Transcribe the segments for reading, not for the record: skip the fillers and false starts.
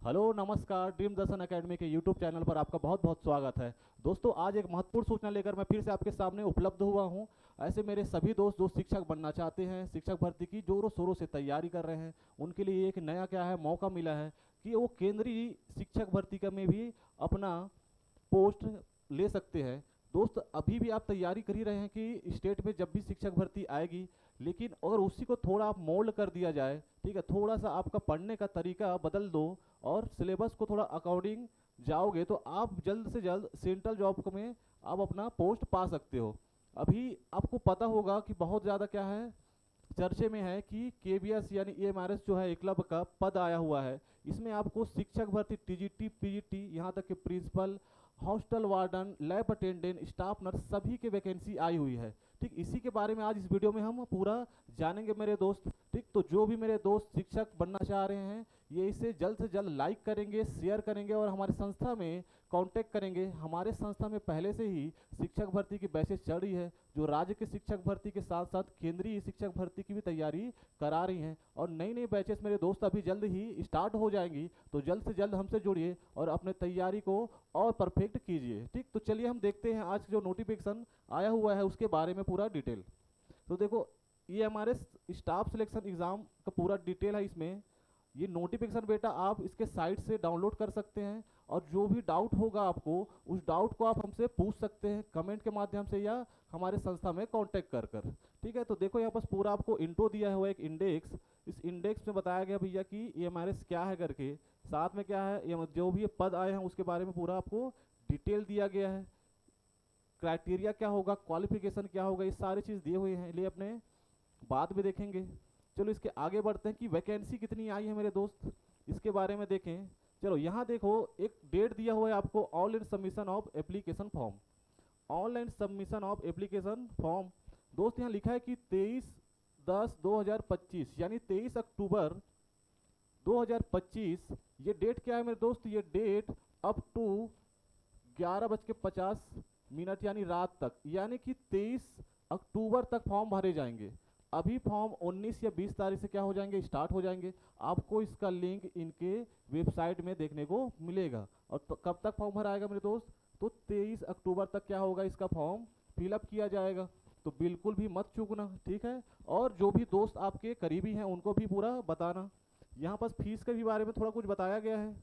Hello नमस्कार, dream दर्शन academy के YouTube channel पर आपका बहुत बहुत स्वागत है। दोस्तों, आज एक महत्वपूर्ण सूचना लेकर मैं फिर से आपके सामने उपलब्ध हुआ हूं। ऐसे मेरे सभी दोस्त जो शिक्षक बनना चाहते हैं, शिक्षक भर्ती की जोरों शोरों से तैयारी कर रहे हैं, उनके लिए एक नया क्या है मौका मिला है कि वो केंद्रीय शिक्षक भर्ती का में भी अपना पोस्ट ले सकते हैं। दोस्त, अभी भी आप तैयारी कर ही रहे हैं कि स्टेट में जब भी शिक्षक भर्ती आएगी, लेकिन अगर उसी को थोड़ा आप मोल्ड कर दिया जाए, ठीक है, थोड़ा सा आपका पढ़ने का तरीका बदल दो और सिलेबस को थोड़ा अकॉर्डिंग जाओगे तो आप जल्द से जल्द सेंट्रल जॉब में आप अपना पोस्ट पा सकते हो। अभी आपको पता होगा कि बहुत ज़्यादा क्या है चर्चे में है कि केबीएस यानी ईएमआरएस जो है क्लब का पद आया हुआ है। इसमें आपको शिक्षक भर्ती, टीजीटी, पीजीटी, यहाँ तक कि principal, hostel warden, lab attendant, staff nurse सभी की वैकेंसी आई हुई है। ठीक, इसी के बारे में आज इस वीडियो में हम पूरा जानेंगे मेरे दोस्त। ठीक, तो जो भी मेरे दोस्त शिक्षक बनना चाह रहे हैं, ये इसे जल्द से जल्द लाइक करेंगे, शेयर करेंगे और हमारे संस्था में कांटेक्ट करेंगे। हमारे संस्था में पहले से ही शिक्षक भर्ती की बैचेस चल रही है, जो राज्य के शिक्षक भर्ती के साथ साथ केंद्रीय शिक्षक भर्ती की भी तैयारी करा रही हैं। और नई नई बैचेस मेरे दोस्त अभी जल्द ही स्टार्ट हो जाएंगी, तो जल्द से जल्द हमसे जुड़िए और अपने तैयारी को और परफेक्ट कीजिए। ठीक, तो चलिए हम देखते हैं आज जो नोटिफिकेशन आया हुआ है उसके बारे में पूरा डिटेल। तो देखो, ये हमारे स्टाफ सिलेक्शन एग्ज़ाम का पूरा डिटेल है इसमें। ये नोटिफिकेशन बेटा आप इसके साइट से डाउनलोड कर सकते हैं और जो भी डाउट होगा आपको, उस डाउट को आप हमसे पूछ सकते हैं कमेंट के माध्यम से या हमारे संस्था में कांटेक्ट कर कर। ठीक है, तो देखो यहाँ पास पूरा आपको इंट्रो दिया हुआ है, एक इंडेक्स। इस इंडेक्स में बताया गया भैया कि ईएमआरएस क्या है करके, साथ में क्या है ये जो भी ये पद आए हैं उसके बारे में पूरा आपको डिटेल दिया गया है। क्राइटेरिया क्या होगा, क्वालिफिकेशन क्या होगा, ये सारी चीज़ दिए हुए हैं, लिए अपने बाद में देखेंगे। चलो इसके आगे बढ़ते हैं कि वैकेंसी कितनी आई है मेरे दोस्त, इसके बारे में देखें। चलो यहाँ देखो, एक डेट दिया हुआ है आपको, online submission of application form. Online submission of application form दोस्त यहाँ लिखा है कि 23/10/2025 यानी 23 अक्टूबर 2025 ये डेट क्या है मेरे दोस्त, ये डेट अप टू 11:50 यानी रात तक, यानी कि 23 अक्टूबर तक फॉर्म भरे जाएंगे। अभी फॉर्म 19 या 20 तारीख से क्या हो जाएंगे, स्टार्ट हो जाएंगे। आपको इसका लिंक इनके वेबसाइट में देखने को मिलेगा। और तो कब तक फॉर्म भराएगा मेरे दोस्त, तो 23 अक्टूबर तक क्या होगा, इसका फॉर्म फिलअप किया जाएगा। तो बिल्कुल भी मत चूकना, ठीक है। और जो भी दोस्त आपके करीबी हैं उनको भी पूरा बताना। यहाँ पास फीस के भी बारे में थोड़ा कुछ बताया गया है।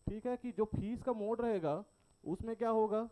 ठीक है, कि जो फीस का मोड रहेगा उसमें क्या होगा,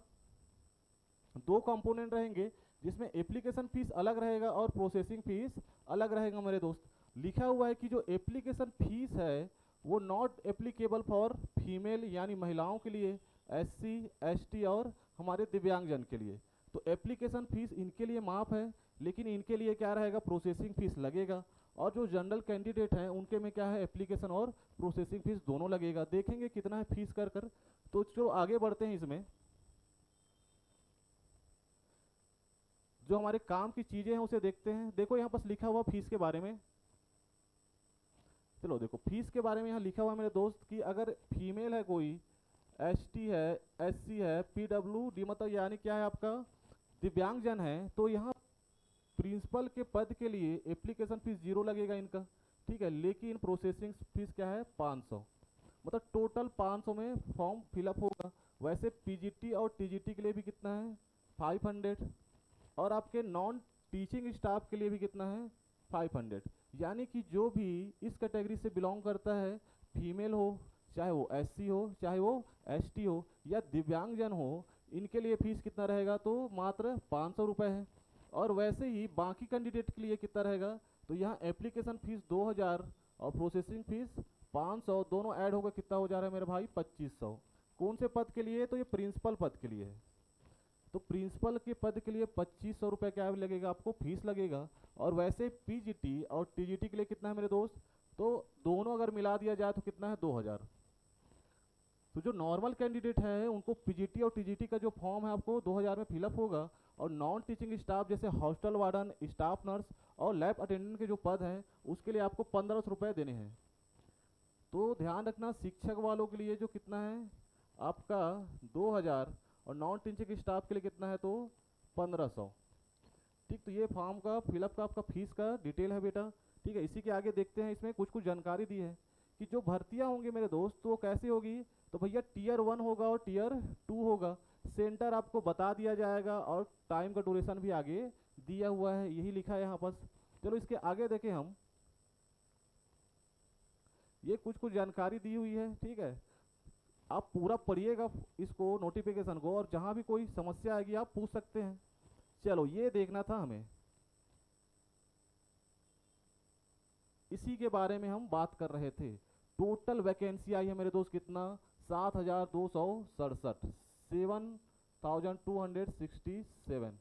दो कंपोनेंट रहेंगे, जिसमें एप्लीकेशन फीस अलग रहेगा और प्रोसेसिंग फीस अलग रहेगा मेरे दोस्त। लिखा हुआ है कि जो एप्लीकेशन फीस है वो नॉट एप्लीकेबल फॉर फीमेल यानी महिलाओं के लिए, एससी, एसटी और हमारे दिव्यांगजन के लिए। तो एप्लीकेशन फीस इनके लिए माफ़ है, लेकिन इनके लिए क्या रहेगा, प्रोसेसिंग फीस लगेगा। और जो जनरल कैंडिडेट हैं उनके में क्या है, एप्लीकेशन और प्रोसेसिंग फीस दोनों लगेगा। देखेंगे कितना है फीस कर कर। तो चलो आगे बढ़ते हैं इसमें। जो हमारे काम की चीज़ें हैं उसे देखते हैं। देखो यहाँ पास लिखा हुआ फीस के बारे में। चलो देखो, फीस के बारे में यहाँ लिखा हुआ है मेरे दोस्त कि अगर फीमेल है कोई, एसटी है, एससी है, पीडब्ल्यूडी मतलब यानी क्या है आपका दिव्यांगजन है, तो यहाँ प्रिंसिपल के पद के लिए एप्लीकेशन फीस 0 लगेगा इनका। ठीक है, लेकिन प्रोसेसिंग फीस क्या है, 500, मतलब टोटल 500 में फॉर्म फिलअप होगा। वैसे पीजीटी और टीजीटी के लिए भी कितना है, 500। और आपके नॉन टीचिंग स्टाफ के लिए भी कितना है, 500। यानी कि जो भी इस कैटेगरी से बिलोंग करता है, फीमेल हो, चाहे वो एससी हो, चाहे वो एसटी हो या दिव्यांगजन हो, इनके लिए फीस कितना रहेगा, तो मात्र 500 रुपये है। और वैसे ही बाकी कैंडिडेट के लिए कितना रहेगा, तो यहाँ एप्लीकेशन फीस 2000 और प्रोसेसिंग फीस 500, दोनों ऐड होकर कितना हो जा रहा है मेरे भाई, 2500। कौन से पद के लिए, तो ये प्रिंसिपल पद के लिए है। तो प्रिंसिपल के पद के लिए 2500 रुपये क्या लगेगा, आपको फीस लगेगा। और वैसे पीजीटी और टीजीटी के लिए कितना है मेरे दोस्त, तो दोनों अगर मिला दिया जाए तो कितना है, 2000। तो जो नॉर्मल कैंडिडेट है उनको पीजीटी और टीजीटी का जो फॉर्म है आपको 2000 में फिलअप होगा। और नॉन टीचिंग स्टाफ जैसे हॉस्टल वार्डन, स्टाफ नर्स और लैब अटेंडेंट के जो पद हैं उसके लिए आपको 1500 रुपये देने हैं। तो ध्यान रखना, शिक्षक वालों के लिए जो कितना है आपका 2000 और नॉन टीचिंग स्टाफ के लिए कितना है, तो 1500। ठीक, तो ये फॉर्म का फिलअप का आपका फीस का डिटेल है बेटा। ठीक है, इसी के आगे देखते हैं, इसमें कुछ कुछ जानकारी दी है कि जो भर्तियां होंगी मेरे दोस्त वो कैसे होगी, तो भैया टीयर 1 होगा और टीयर 2 होगा। सेंटर आपको बता दिया जाएगा और टाइम का ड्यूरेशन भी आगे दिया हुआ है, यही लिखा है यहाँ पर। चलो इसके आगे देखें हम, ये कुछ कुछ जानकारी दी हुई है, ठीक है। आप पूरा पढ़िएगा इसको, नोटिफिकेशन को, और जहाँ भी कोई समस्या आएगी आप पूछ सकते हैं। चलो ये देखना था हमें, इसी के बारे में हम बात कर रहे थे। टोटल वैकेंसी आई है मेरे दोस्त कितना, 7267, 7267।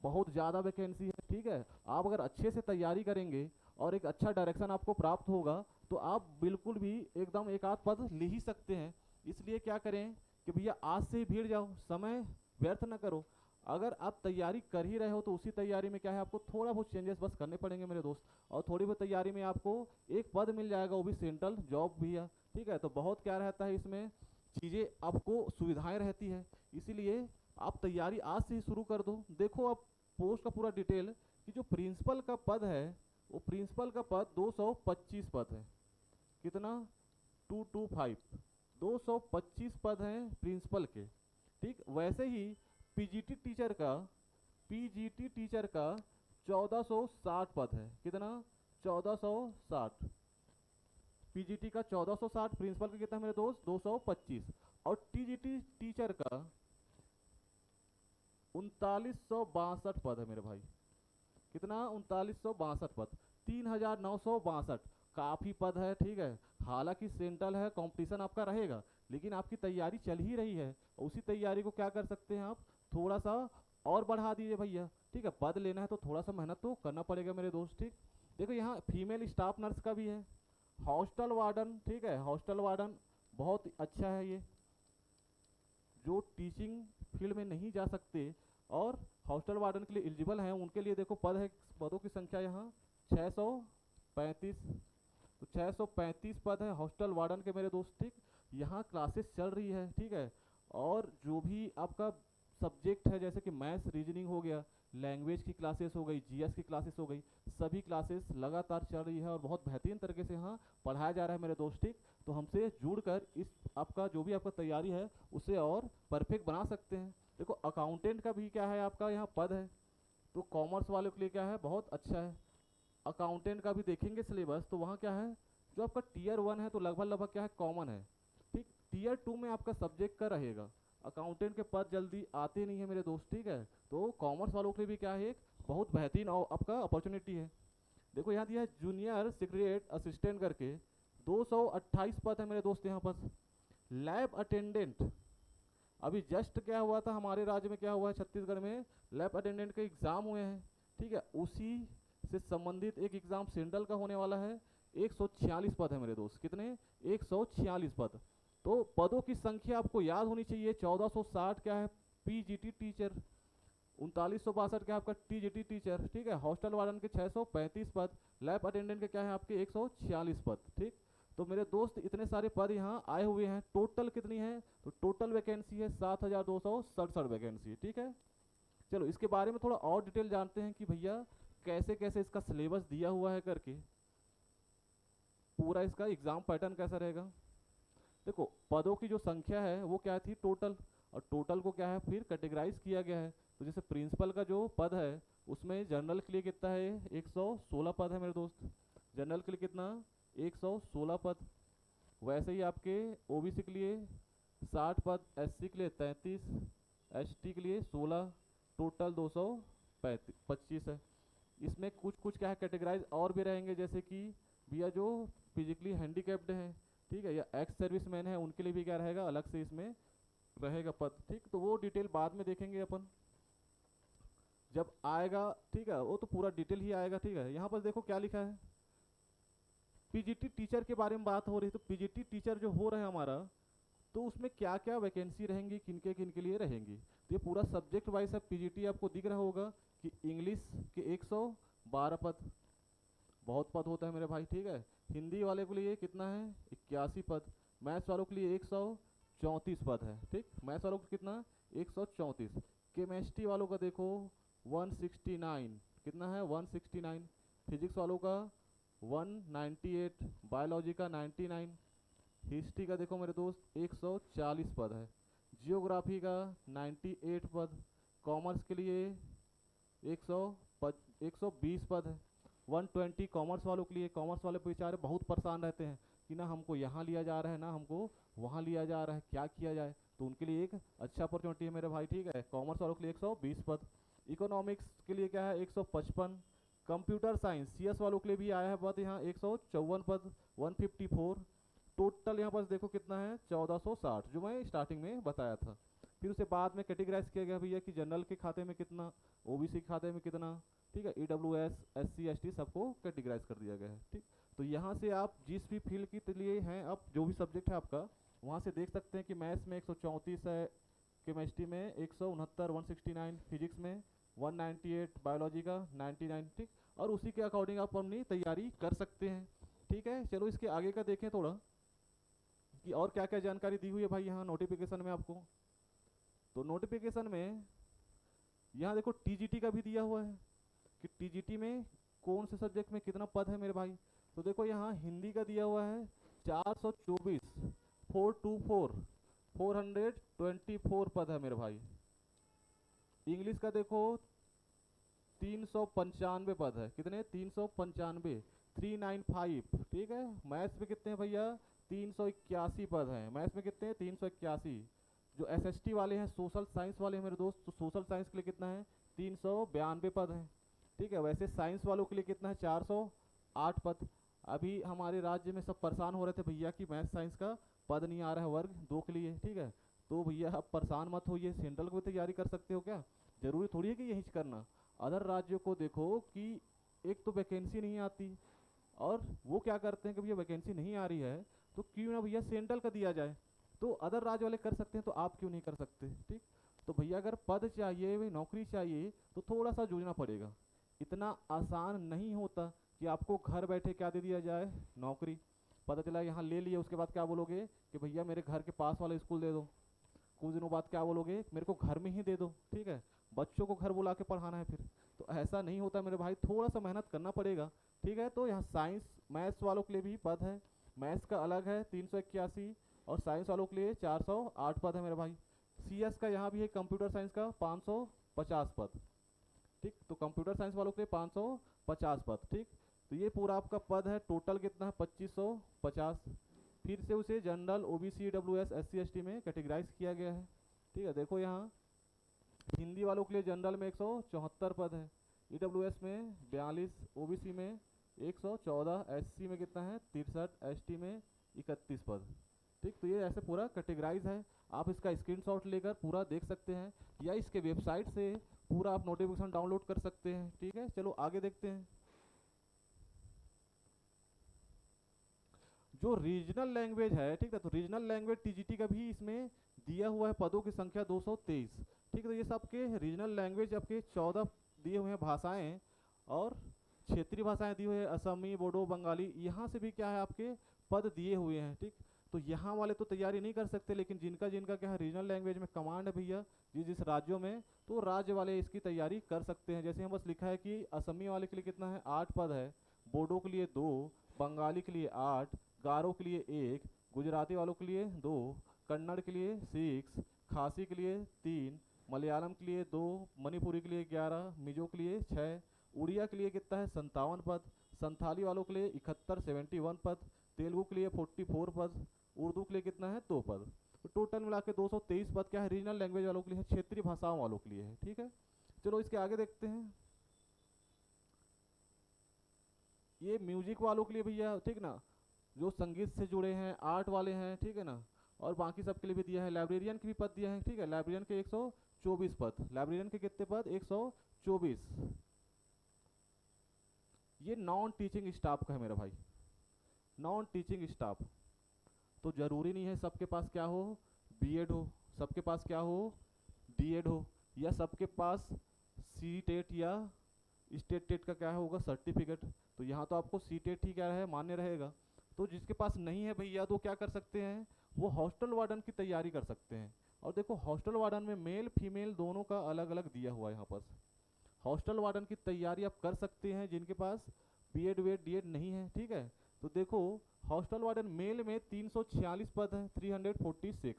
बहुत ज़्यादा वैकेंसी है, ठीक है। आप अगर अच्छे से तैयारी करेंगे और एक अच्छा डायरेक्शन आपको प्राप्त होगा तो आप बिल्कुल भी एकदम एक आध पद ले ही सकते हैं। इसलिए क्या करें कि भैया आज से ही भीड़ जाओ, समय व्यर्थ ना करो। अगर आप तैयारी कर ही रहे हो तो उसी तैयारी में क्या है, आपको थोड़ा बहुत चेंजेस बस करने पड़ेंगे मेरे दोस्त, और थोड़ी बहुत तैयारी में आपको एक पद मिल जाएगा, वो भी सेंट्रल जॉब भी है, ठीक है। तो बहुत क्या रहता है इसमें, चीज़ें आपको सुविधाएं रहती है, इसीलिए आप तैयारी आज से ही शुरू कर दो। देखो आप पोस्ट का पूरा डिटेल, कि जो प्रिंसिपल का पद है वो प्रिंसिपल का पद 225 पद है। कितना, 225, 225 पद हैं प्रिंसिपल के, ठीक। वैसे ही पीजीटी टीचर का, पीजीटी टीचर का 1460 पद है। कितना, 1460। पीजीटी का 1460, प्रिंसिपल का कितना है मेरे दोस्त, 225। और टीजीटी टीचर का 3962 पद है मेरे भाई। कितना, 3962 पद, 3962। काफ़ी पद है, ठीक है। हालांकि सेंट्रल है, कंपटीशन आपका रहेगा, लेकिन आपकी तैयारी चल ही रही है, उसी तैयारी को क्या कर सकते हैं आप, थोड़ा सा और बढ़ा दीजिए भैया, ठीक है। पद लेना है तो थोड़ा सा मेहनत तो करना पड़ेगा मेरे दोस्त, ठीक। देखो यहाँ फीमेल स्टाफ नर्स का भी है, हॉस्टल वार्डन, ठीक है। हॉस्टल वार्डन बहुत अच्छा है, ये जो टीचिंग फील्ड में नहीं जा सकते और हॉस्टल वार्डन के लिए एलिजिबल हैं, उनके लिए देखो पद है, पदों की संख्या यहाँ 635। तो 635 पद है हॉस्टल वार्डन के मेरे दोस्त, ठीक। यहाँ क्लासेस चल रही है, ठीक है। और जो भी आपका सब्जेक्ट है, जैसे कि मैथ्स रीजनिंग हो गया, लैंग्वेज की क्लासेस हो गई, जीएस की क्लासेस हो गई, सभी क्लासेस लगातार चल रही है और बहुत बेहतरीन तरीके से यहाँ पढ़ाया जा रहा है मेरे दोस्त, ठीक। तो हमसे जुड़कर इस आपका जो भी आपका तैयारी है उसे और परफेक्ट बना सकते हैं। देखो अकाउंटेंट का भी क्या है, आपका यहाँ पद है, तो कॉमर्स वालों के लिए क्या है, बहुत अच्छा है। अकाउंटेंट का भी देखेंगे सिलेबस, तो वहाँ क्या है, जो आपका टीयर 1 है तो लगभग लगभग क्या है, कॉमन है, ठीक। टीयर 2 में आपका सब्जेक्ट का रहेगा। अकाउंटेंट के पद जल्दी आते नहीं है मेरे दोस्त, ठीक है। तो कॉमर्स वालों के लिए भी क्या है, एक बहुत बेहतरीन आपका अपॉर्चुनिटी है। देखो यहाँ दिया है जूनियर सेक्रेटरीट असिस्टेंट करके, 228 पद है मेरे दोस्त यहाँ पर। लैब अटेंडेंट, अभी जस्ट क्या हुआ था हमारे राज्य में, क्या हुआ है छत्तीसगढ़ में, लैब अटेंडेंट के एग्ज़ाम हुए हैं, ठीक है। उसी से संबंधित एक एग्ज़ाम सेंट्रल का होने वाला है। 146 पद है मेरे दोस्त, कितने, 146 पद। तो पदों की संख्या आपको याद होनी चाहिए। 1460 क्या है, पीजीटी टीचर, 3962 क्या है आपका टीजीटी टीचर, ठीक है। हॉस्टल वार्डन के 635 पद, लैब अटेंडेंट के क्या है आपके 146 पद, ठीक। तो मेरे दोस्त इतने सारे पद यहाँ आए हुए हैं। टोटल कितनी है, तो टोटल वैकेंसी है 7267 वैकेंसी, ठीक है। चलो इसके बारे में थोड़ा और डिटेल जानते हैं कि भैया कैसे कैसे इसका सिलेबस दिया हुआ है करके, पूरा इसका एग्जाम पैटर्न कैसा रहेगा। देखो पदों की जो संख्या है वो क्या थी, टोटल, और टोटल को क्या है फिर कैटेगराइज किया गया है। तो जैसे प्रिंसिपल का जो पद है उसमें जनरल के लिए कितना है, 116 पद है मेरे दोस्त। जनरल के लिए कितना, 116 पद। वैसे ही आपके ओबीसी के लिए 60 पद, एससी के लिए 33, एसटी के लिए 16, टोटल 225 है। इसमें कुछ कुछ क्या है कैटेगराइज और भी रहेंगे, जैसे कि भैया जो फिजिकली हैंडीकैप्ड हैं, ठीक है, या एक्स सर्विस मैन है, उनके लिए भी क्या रहेगा, अलग से इसमें रहेगा पद, ठीक। तो वो डिटेल बाद में देखेंगे अपन जब आएगा, ठीक है। वो तो पूरा डिटेल ही आएगा, ठीक है। यहाँ पर देखो क्या लिखा है, पीजीटी टीचर के बारे में बात हो रही है। तो पीजीटी टीचर जो हो रहा है हमारा, तो उसमें क्या क्या वैकेंसी रहेंगी, किन के लिए रहेंगी। तो ये पूरा सब्जेक्ट वाइज है। पीजीटी आपको दिख रहा होगा कि इंग्लिश के 112 पद, बहुत पद होता है मेरे भाई, ठीक है। हिंदी वाले के लिए कितना है, 81 पद। मैथ्स वालों के लिए 134 पद है, ठीक। मैथ्स वालों को कितना, 134। केमिस्ट्री वालों का देखो 169, कितना है, 169। फिजिक्स वालों का 198, बायोलॉजी का 99, हिस्ट्री का देखो मेरे दोस्त 140 पद है, जियोग्राफी का 98 पद, कॉमर्स के लिए 120 पद है, 120 कॉमर्स वालों के लिए। कॉमर्स वाले बेचारे बहुत परेशान रहते हैं कि ना हमको यहाँ लिया जा रहा है ना हमको वहाँ लिया जा रहा है, क्या किया जाए। तो उनके लिए एक अच्छा अपॉर्चुनिटी है मेरे भाई, ठीक है। कॉमर्स वालों के लिए 120 पद, इकोनॉमिक्स के लिए क्या है 155, कंप्यूटर साइंस सीएस वालों के लिए भी आया है पद यहाँ 154 पद, 154। टोटल यहाँ पास देखो कितना है 1460, जो मैं स्टार्टिंग में बताया था। फिर उसके बाद में कैटेगराइज किया गया भैया कि जनरल के खाते में कितना, ओबीसी के खाते में कितना, ठीक है, ईडब्ल्यूएस, एससी, एसटी सबको कैटेगराइज कर दिया गया है, ठीक। तो यहाँ से आप जिस भी फील्ड के लिए हैं, आप जो भी सब्जेक्ट है आपका, वहाँ से देख सकते हैं कि मैथ्स में 134 है, केमिस्ट्री में 169, 169, फिजिक्स में 198, बायोलॉजी का 99, ठीक। और उसी के अकॉर्डिंग आप अपनी तैयारी कर सकते हैं, ठीक है। चलो इसके आगे का देखें थोड़ा कि और क्या क्या जानकारी दी हुई है भाई यहाँ नोटिफिकेशन में आपको। तो नोटिफिकेशन में यहाँ देखो टीजीटी का भी दिया हुआ है कि टीजीटी में कौन से सब्जेक्ट में कितना पद है मेरे भाई। तो देखो यहाँ हिंदी का दिया हुआ है 424, 424, 424 पद है मेरे भाई। इंग्लिश का देखो 395 पद है, कितने 395, 395, ठीक है। मैथ्स में कितने हैं भैया 381 पद हैं, मैथ्स में कितने हैं 381। जो एसएसटी वाले हैं, सोशल साइंस वाले हैं मेरे दोस्त, तो सोशल साइंस के लिए कितना है 392 पद हैं, ठीक है। वैसे साइंस वालों के लिए कितना है 408 पद। अभी हमारे राज्य में सब परेशान हो रहे थे भैया कि मैथ साइंस का पद नहीं आ रहा है वर्ग 2 के लिए, ठीक है। तो भैया आप परेशान मत होइए, सेंट्रल की तैयारी कर सकते हो क्या, जरूरी थोड़ी है कि यहीं से करना। अदर राज्यों को देखो कि एक तो वैकेंसी नहीं आती, और वो क्या करते हैं कि भैया वैकेंसी नहीं आ रही है तो क्यों ना भैया सेंट्रल का दिया जाए। तो अदर राज्य वाले कर सकते हैं तो आप क्यों नहीं कर सकते, ठीक। तो भैया अगर पद चाहिए, नौकरी चाहिए, तो थोड़ा सा जूझना पड़ेगा। इतना आसान नहीं होता कि आपको घर बैठे क्या दे दिया जाए, नौकरी। पता चला यहाँ ले लिए, उसके बाद क्या बोलोगे कि भैया मेरे घर के पास वाला स्कूल दे दो, कुछ दिनों बाद क्या बोलोगे मेरे को घर में ही दे दो, ठीक है। बच्चों को घर बुला के पढ़ाना है फिर, तो ऐसा नहीं होता मेरे भाई, थोड़ा सा मेहनत करना पड़ेगा, ठीक है। तो यहाँ साइंस मैथ्स वालों के लिए भी पद है, मैथ्स का अलग है 381, और साइंस वालों के लिए 408 पद है मेरे भाई। सीएस का यहाँ भी है, कंप्यूटर साइंस का 550 पद, ठीक। तो कंप्यूटर साइंस वालों के लिए 550 पद, ठीक। तो ये पूरा आपका पद है, टोटल कितना है 2550। फिर से उसे general, OBC, WS, SC, ST में कैटेगराइज किया गया है, ठीक है। देखो यहाँ हिंदी वालों के लिए जनरल में 174 पद है, ईडब्ल्यूएस में 42, ओबीसी में 114, एससी में कितना है 63, एसटी में 31 पद, ठीक। तो ये ऐसे पूरा कैटेगराइज है, आप इसका स्क्रीनशॉट लेकर पूरा देख सकते हैं, या इसके वेबसाइट से पूरा आप नोटिफिकेशन डाउनलोड कर सकते हैं, ठीक है। चलो आगे देखते हैं। जो रीजनल लैंग्वेज है, ठीक है, तो रीजनल लैंग्वेज टीजीटी का भी इसमें दिया हुआ है, पदों की संख्या 223, ठीक है। तो ये सबके रीजनल लैंग्वेज आपके 14 दिए हुए हैं भाषाएं, और क्षेत्रीय भाषाएं दी हुई है, असमी, बोडो, बंगाली, यहाँ से भी क्या है आपके पद दिए हुए हैं, ठीक। तो यहाँ वाले तो तैयारी नहीं कर सकते, लेकिन जिनका जिनका क्या है रीजनल लैंग्वेज में कमांड है भैया जिस जिस राज्यों में, तो राज्य वाले इसकी तैयारी कर सकते हैं। जैसे यहाँ बस लिखा है कि असमी वाले के लिए कितना है 8 पद है, बोडो के लिए 2, बंगाली के लिए 8, गारो के लिए 1, गुजराती वालों के लिए 2, कन्नड़ के लिए 6, खासी के लिए 3, मलयालम के लिए 2, मणिपुरी के लिए 11, मिजो के लिए 6, उड़िया के लिए कितना है 57 पद, संथाली वालों के लिए 71, 71 पद, तेलुगु के लिए 44 पद, उर्दू के लिए कितना है 2 पद। तो टोटल मिला के 223 पद क्या है रीजनल लैंग्वेज वालों के लिए है, क्षेत्रीय भाषाओं वालों के लिए है, ठीक है। चलो इसके आगे देखते हैं। ये म्यूजिक वालों के लिए भैया, ठीक ना, जो संगीत से जुड़े हैं, आर्ट वाले हैं, ठीक है ना, और बाकी सब के लिए भी दिया है। लाइब्रेरियन के भी पद दिया है, ठीक है, लाइब्रेरियन के 124 पद, लाइब्रेरियन के कितने पद 124। ये नॉन टीचिंग स्टाफ का है मेरा भाई, नॉन टीचिंग स्टाफ। तो जरूरी नहीं है सबके पास क्या हो बीएड हो, सबके पास क्या हो डीएड हो, या सबके पास सी टेट या स्टेट टेट का क्या होगा सर्टिफिकेट। तो यहाँ तो आपको सी टेट ही क्या है मान्य रहेगा। तो जिसके पास नहीं है भैया तो क्या कर सकते हैं, वो हॉस्टल वार्डन की तैयारी कर सकते हैं। और देखो हॉस्टल वार्डन में मेल फीमेल दोनों का अलग अलग दिया हुआ है यहाँ पर। हॉस्टल वार्डन की तैयारी आप कर सकते हैं जिनके पास बीएड वीएड डीएड नहीं है, ठीक है। तो देखो हॉस्टल वार्डन मेल में 346 पद हैं, 346,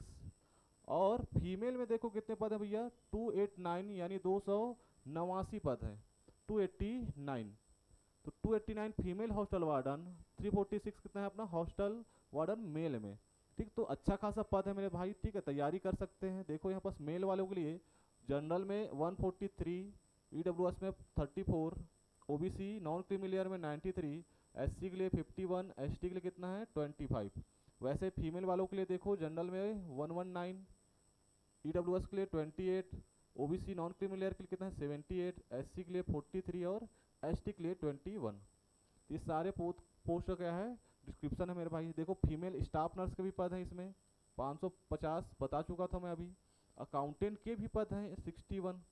और फीमेल में देखो कितने पद हैं भैया, 289 यानी 289 पद हैं, 289। तो 289 फीमेल हॉस्टल वार्डन, 346 कितना है अपना हॉस्टल वार्डन मेल में, ठीक। तो अच्छा खासा पद है मेरे भाई, ठीक है, तैयारी कर सकते हैं। देखो यहाँ पास मेल वालों के लिए जनरल में 143, ईडब्ल्यूएस में 34, ओबीसी नॉन क्रीमिलियर में 93, एससी के लिए 51, एसटी के लिए कितना है 25। वैसे फीमेल वालों के लिए देखो जनरल में 119, ईडब्ल्यूएस के लिए 28, ओबीसी नॉन क्रीमिलियर के लिए कितना है 78, एससी के लिए 43 और एसटी के लिए 21। ये सारे पोस्ट क्या है डिस्क्रिप्शन है मेरे भाई। देखो फीमेल स्टाफ नर्स के भी पद हैं इसमें 550 बता चुका था मैं अभी। अकाउंटेंट के भी पद हैं 61।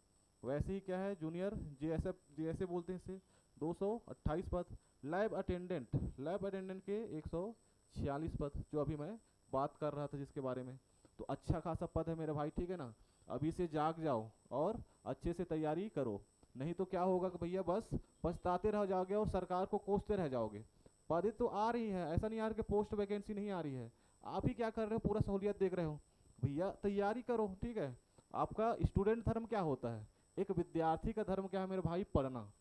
वैसे ही क्या है जूनियर जेएसए बोलते हैं इसे 228 पद। लैब अटेंडेंट के 146 पद जो अभी मैं बात कर रहा था जिसके बारे में। तो अच्छा खासा पद है मेरे भाई, ठीक है ना। अभी से जाग जाओ और अच्छे से तैयारी करो, नहीं तो क्या होगा कि भैया बस पछताते रह जाओगे और सरकार को कोसते रह जाओगे। पदें तो आ रही है, ऐसा नहीं आ रहा कि पोस्ट वैकेंसी नहीं आ रही है। आप ही क्या कर रहे हो, पूरा सहूलियत देख रहे हो। भैया तैयारी करो, ठीक है। आपका स्टूडेंट धर्म क्या होता है, एक विद्यार्थी का धर्म क्या है मेरे भाई, पढ़ना,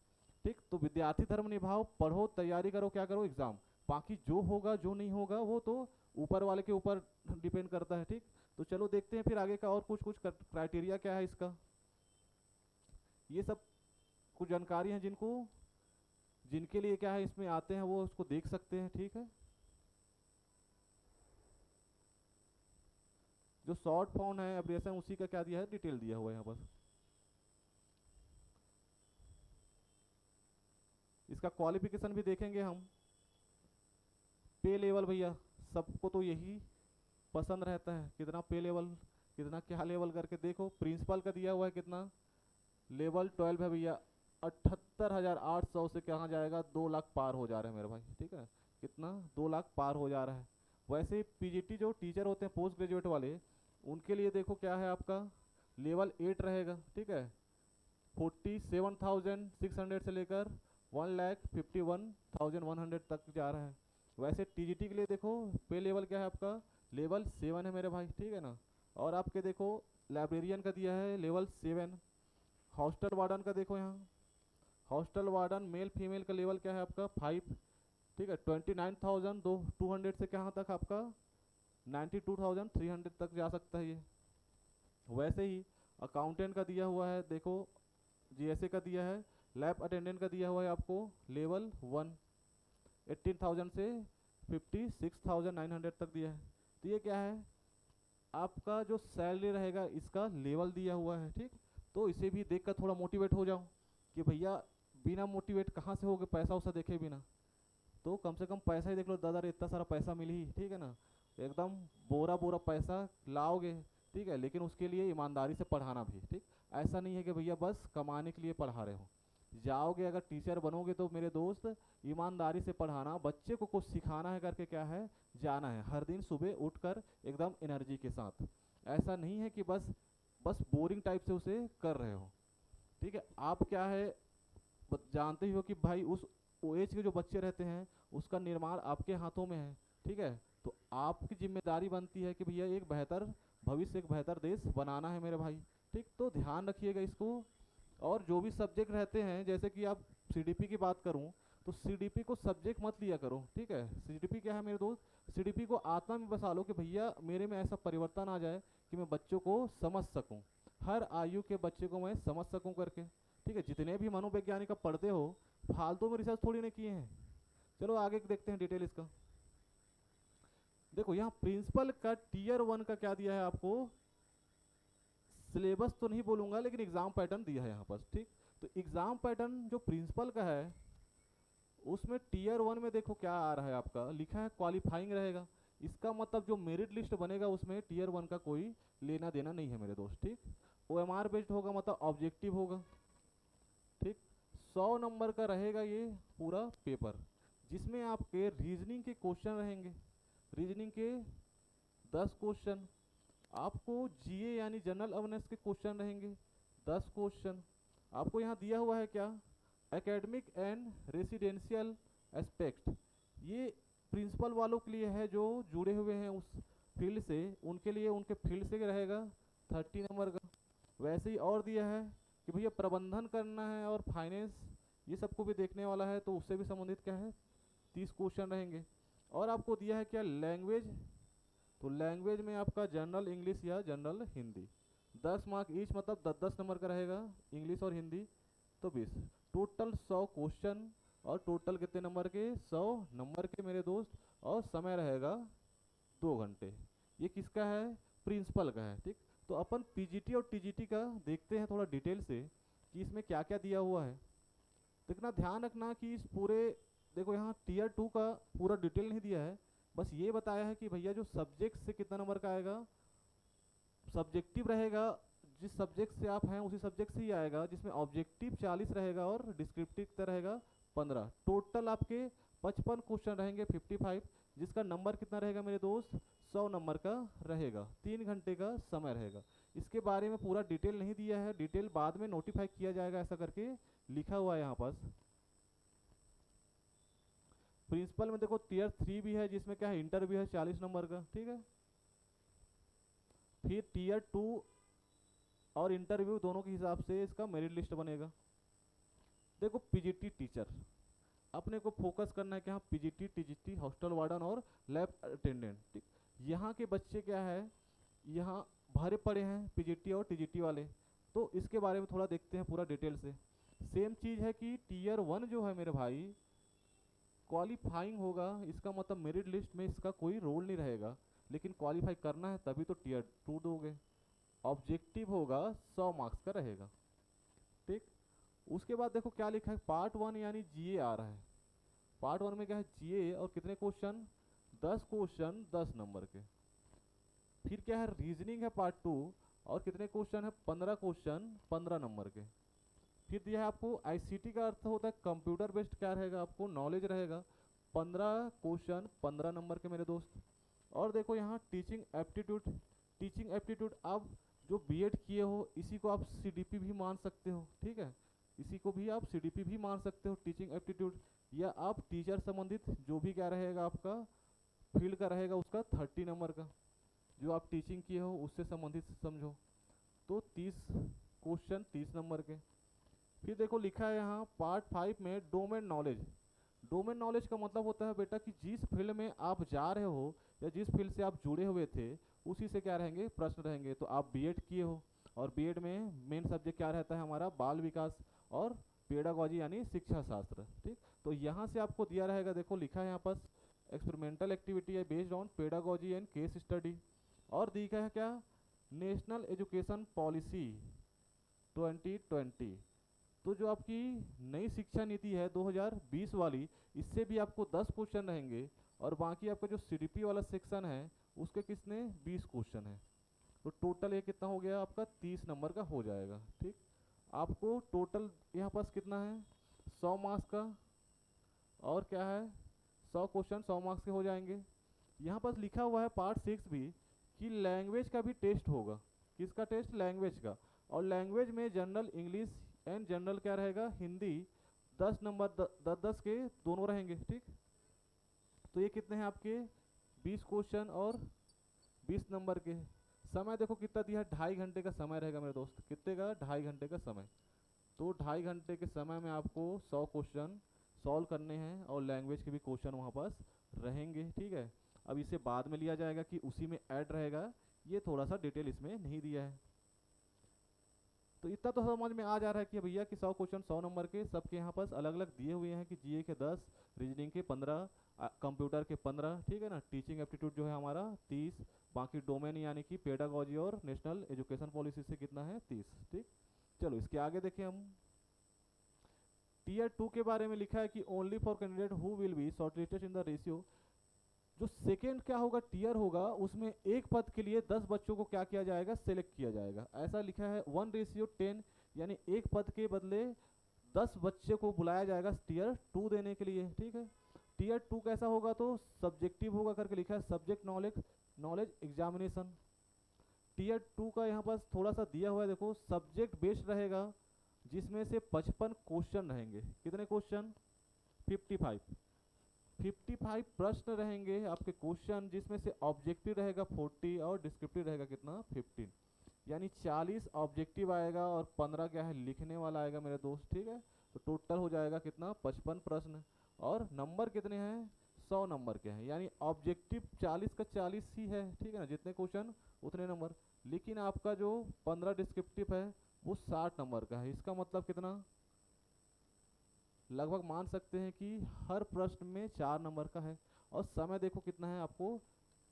ठीक। तो विद्यार्थी धर्म निभाओ, पढ़ो, तैयारी करो, क्या करो एग्जाम। बाकी जो होगा जो नहीं होगा वो तो ऊपर वाले के ऊपर डिपेंड करता है, ठीक। तो चलो देखते हैं फिर आगे का और कुछ कुछ क्राइटेरिया क्या है इसका। ये सब कुछ जानकारी है जिनके लिए क्या है इसमें आते हैं वो उसको देख सकते हैं, ठीक है। जो शॉर्ट फॉर्म है एब्रिएशन उसी का क्या दिया है डिटेल दिया हुआ है यहाँ पर। इसका क्वालिफिकेशन भी देखेंगे हम। पे लेवल भैया सबको तो यही पसंद रहता है, कितना पे लेवल, कितना क्या लेवल करके। देखो प्रिंसिपल का दिया हुआ है कितना, लेवल 12 है भैया, 78,800 से कहाँ जाएगा, 2 लाख पार हो जा रहे हैं मेरे भाई, ठीक है। कितना 2 लाख पार हो जा रहा है। वैसे पीजीटी जो टीचर होते हैं पोस्ट ग्रेजुएट वाले, उनके लिए देखो क्या है आपका लेवल 8 रहेगा, ठीक है। 47,600 से लेकर 1,51,100 तक जा रहा है। वैसे टीजीटी के लिए देखो पे लेवल क्या है आपका, लेवल 7 है मेरे भाई, ठीक है ना। और आपके देखो लाइब्रेरियन का दिया है लेवल 7। हॉस्टल वार्डन का देखो यहाँ, हॉस्टल वार्डन मेल फीमेल का लेवल क्या है आपका 5, ठीक है। 29,200 से कहाँ तक आपका 92,300 तक जा सकता है ये। वैसे ही अकाउंटेंट का दिया हुआ है देखो, जीएसए का दिया है, लैब अटेंडेंट का दिया हुआ है आपको लेवल 1, 18,000 से 56,900 तक दिया है। तो ये क्या है आपका जो सैलरी रहेगा इसका लेवल दिया हुआ है, ठीक। तो इसे भी देखकर थोड़ा मोटिवेट हो जाओ कि भैया बिना मोटिवेट कहाँ से होगे, पैसा उसा देखे बिना। तो कम से कम पैसा ही देख लो, दादा रे इतना सारा पैसा मिल ही, ठीक है ना। एकदम बोरा बोरा पैसा लाओगे, ठीक है। लेकिन उसके लिए ईमानदारी से पढ़ाना भी, ठीक। ऐसा नहीं है कि भैया बस कमाने के लिए पढ़ा रहे हो। जाओगे अगर टीचर बनोगे तो मेरे दोस्त ईमानदारी से पढ़ाना, बच्चे को कुछ सिखाना है करके क्या है जाना है हर दिन सुबह उठकर एकदम एनर्जी के साथ। ऐसा नहीं है कि बस बस बोरिंग टाइप से उसे कर रहे हो, ठीक है। आप क्या है जानते ही हो कि भाई उस एज के जो बच्चे रहते हैं उसका निर्माण आपके हाथों में है, ठीक है। तो आपकी जिम्मेदारी बनती है कि भैया एक बेहतर भविष्य, एक बेहतर देश बनाना है मेरे भाई, ठीक। तो ध्यान रखिएगा इसको। और जो भी सब्जेक्ट रहते हैं जैसे कि आप सीडीपी की बात करूं तो सीडीपी को सब्जेक्ट मत लिया करो, ठीक है। सीडीपी क्या है मेरे दोस्त, सीडीपी को आत्मा में बसा लो कि भैया मेरे में ऐसा परिवर्तन आ जाए कि मैं बच्चों को समझ सकूं, हर आयु के बच्चे को मैं समझ सकूं करके, ठीक है। जितने भी मनोवैज्ञानिक आप पढ़ते हो फालतू में रिसर्च थोड़ी ना किए हैं। चलो आगे देखते हैं डिटेल इसका। देखो यहाँ प्रिंसिपल का टीयर 1 का क्या दिया है आपको, सिलेबस तो नहीं बोलूंगा लेकिन एग्जाम पैटर्न दिया है यहाँ पर, ठीक। तो एग्जाम पैटर्न जो प्रिंसिपल का है उसमें टीयर 1 में देखो क्या आ रहा है आपका, लिखा है क्वालिफाइंग रहेगा। इसका मतलब जो मेरिट लिस्ट बनेगा उसमें टीयर 1 का कोई लेना देना नहीं है मेरे दोस्त, ठीक। ओएमआर बेस्ड होगा, मतलब ऑब्जेक्टिव होगा, ठीक। 100 नंबर का रहेगा ये पूरा पेपर, जिसमें आपके रीजनिंग के क्वेश्चन रहेंगे, रीजनिंग के 10 क्वेश्चन। आपको जीए यानी जनरल अवेयरनेस के क्वेश्चन रहेंगे 10 क्वेश्चन। आपको यहाँ दिया हुआ है क्या, एकेडमिक एंड रेसिडेंशियल एस्पेक्ट, ये प्रिंसिपल वालों के लिए है जो जुड़े हुए हैं उस फील्ड से, उनके लिए उनके फील्ड से रहेगा 30 नंबर का। वैसे ही और दिया है कि भैया प्रबंधन करना है और फाइनेंस ये सबको भी देखने वाला है, तो उससे भी संबंधित क्या है 30 क्वेश्चन रहेंगे। और आपको दिया है क्या लैंग्वेज, तो लैंग्वेज में आपका जनरल इंग्लिश या जनरल हिंदी 10 मार्क ईच, मतलब 10-10 नंबर का रहेगा, इंग्लिश और हिंदी तो 20, टोटल 100 क्वेश्चन। और टोटल कितने नंबर के 100 नंबर के मेरे दोस्त, और समय रहेगा 2 घंटे। ये किसका है, प्रिंसिपल का है। ठीक, तो अपन पीजीटी और टीजीटी का देखते हैं थोड़ा डिटेल से कि इसमें क्या क्या दिया हुआ है। तो इतना ध्यान रखना कि इस पूरे, देखो यहाँ टीयर 2 का पूरा डिटेल नहीं दिया है, बस ये बताया है कि भैया जो सब्जेक्ट से कितना नंबर का आएगा, सब्जेक्टिव रहेगा, जिस सब्जेक्ट से आप हैं उसी सब्जेक्ट से ही आएगा, जिसमें ऑब्जेक्टिव 40 रहेगा और डिस्क्रिप्टिव रहेगा 15। टोटल आपके 55 क्वेश्चन रहेंगे 55, जिसका नंबर कितना रहेगा मेरे दोस्त 100 नंबर का रहेगा, 3 घंटे का समय रहेगा। इसके बारे में पूरा डिटेल नहीं दिया है, डिटेल बाद में नोटिफाई किया जाएगा ऐसा करके लिखा हुआ है यहाँ पास। प्रिंसिपल में देखो टीयर 3 भी है, जिसमें क्या है इंटरव्यू है 40 नंबर का। ठीक है, फिर टीयर 2 और इंटरव्यू दोनों के हिसाब से इसका मेरिट लिस्ट बनेगा। देखो पीजीटी टीचर, अपने को फोकस करना है कि हाँ पीजीटी टीजीटी हॉस्टल वार्डन और लैब अटेंडेंट। ठीक, यहाँ के बच्चे क्या है, यहाँ भरे पड़े हैं पीजीटी और टीजीटी वाले, तो इसके बारे में थोड़ा देखते हैं पूरा डिटेल से। सेम चीज़ है कि टीयर 1 जो है मेरे भाई क्वालिफाइंग होगा, इसका मतलब मेरिट लिस्ट में इसका कोई रोल नहीं रहेगा, लेकिन क्वालिफाई करना है तभी तो टीयर 2 दोगे। ऑब्जेक्टिव होगा 100 मार्क्स का रहेगा। ठीक, उसके बाद देखो क्या लिखा है, पार्ट 1 यानी जीए आ रहा है। पार्ट 1 में क्या है जीए, और कितने क्वेश्चन 10 क्वेश्चन 10 नंबर के। फिर क्या है रीजनिंग है पार्ट 2, और कितने क्वेश्चन है 15 क्वेश्चन 15 नंबर के। फिर दिया है आपको आईसीटी का अर्थ होता है कंप्यूटर बेस्ड क्या रहेगा, आपको नॉलेज रहेगा, 15 क्वेश्चन 15 नंबर के मेरे दोस्त। और देखो यहाँ टीचिंग एप्टीट्यूड, टीचिंग एप्टीट्यूड आप जो बीएड किए हो इसी को आप सीडीपी भी मान सकते हो। ठीक है, इसी को भी आप सीडीपी भी मान सकते हो टीचिंग एप्टीट्यूड, या आप टीचर संबंधित जो भी क्या रहेगा आपका फील्ड का रहेगा उसका 30 नंबर का, जो आप टीचिंग किए हो उससे संबंधित समझो, तो 30 क्वेश्चन 30 नंबर के। फिर देखो लिखा है यहाँ पार्ट 5 में डोमेन नॉलेज। डोमेन नॉलेज का मतलब होता है बेटा कि जिस फील्ड में आप जा रहे हो या जिस फील्ड से आप जुड़े हुए थे उसी से क्या रहेंगे प्रश्न रहेंगे। तो आप बीएड किए हो, और बीएड में मेन सब्जेक्ट क्या रहता है हमारा बाल विकास और पेडागॉजी यानी शिक्षा शास्त्र। ठीक, तो यहाँ से आपको दिया रहेगा, देखो लिखा है यहाँ पर एक्सपेरिमेंटल एक्टिविटी है based on pedagogy and case study. और दिखा है क्या नेशनल एजुकेशन पॉलिसी 2020, तो जो आपकी नई शिक्षा नीति है 2020 वाली, इससे भी आपको 10 क्वेश्चन रहेंगे, और बाकी आपका जो सीडीपी वाला सेक्शन है उसके कितने 20 क्वेश्चन है। तो टोटल ये कितना हो गया आपका 30 नंबर का हो जाएगा। ठीक, आपको टोटल यहाँ पास कितना है 100 मार्क्स का, और क्या है 100 क्वेश्चन 100 मार्क्स के हो जाएंगे। यहाँ पास लिखा हुआ है पार्ट 6 भी कि लैंग्वेज का भी टेस्ट होगा। किसका टेस्ट, लैंग्वेज का। और लैंग्वेज में जनरल इंग्लिश एंड जनरल क्या रहेगा हिंदी, 10 नंबर 10-10 के दोनों रहेंगे। ठीक, तो ये कितने हैं आपके 20 क्वेश्चन और 20 नंबर के। समय देखो कितना दिया है 2.5 घंटे का समय रहेगा मेरे दोस्त, कितने का 2.5 घंटे का समय। तो 2.5 घंटे के समय में आपको 100 क्वेश्चन सॉल्व करने हैं, और लैंग्वेज के भी क्वेश्चन वहाँ पास रहेंगे। ठीक है, अब इसे बाद में लिया जाएगा कि उसी में ऐड रहेगा, ये थोड़ा सा डिटेल इसमें नहीं दिया है। तो इतना तो समझ में आ जा रहा है कि भैया कि 100 क्वेश्चन 100 नंबर के सबके यहाँ पास अलग अलग दिए हुए हैं, कि जीए के 10, रीजनिंग के 15, कंप्यूटर के 15। ठीक है ना, टीचिंग एप्टीट्यूड जो है हमारा 30, बाकी डोमेन यानी कि पेडागॉजी और नेशनल एजुकेशन पॉलिसी से कितना है 30। ठीक, चलो इसके आगे देखें हम। टीयर 2 के बारे में लिखा है कि only for candidate who will be shortlisted in the ratio. जो सेकेंड क्या होगा टीयर होगा, उसमें एक पद के लिए 10 बच्चों को क्या किया जाएगा सेलेक्ट किया जाएगा। ऐसा लिखा है 1:10, यानी एक पद के बदले 10 बच्चे को बुलाया जाएगा टीयर 2 देने के लिए। ठीक है, टीयर 2 कैसा होगा, तो सब्जेक्टिव होगा करके लिखा है, सब्जेक्ट नॉलेज एग्जामिनेशन। टीयर 2 का यहाँ पास थोड़ा सा दिया हुआ है, देखो सब्जेक्ट बेस्ड रहेगा, जिसमें से 55 क्वेश्चन रहेंगे। कितने क्वेश्चन 55। 55 प्रश्न रहेंगे आपके क्वेश्चन, जिसमें से ऑब्जेक्टिव रहेगा 40 और डिस्क्रिप्टिव रहेगा कितना 15, यानी 40 ऑब्जेक्टिव आएगा और 15 क्या है लिखने वाला आएगा मेरे दोस्त, ठीक है। तो टोटल हो जाएगा कितना 55 प्रश्न, और नंबर कितने हैं 100 नंबर के हैं, यानी ऑब्जेक्टिव 40 का 40 ही है, ठीक है ना, जितने क्वेश्चन उतने नंबर। लेकिन आपका जो 15 डिस्क्रिप्टिव है वो 60 नंबर का है। इसका मतलब कितना, लगभग मान सकते हैं कि हर प्रश्न में 4 नंबर का है। और समय देखो कितना है आपको,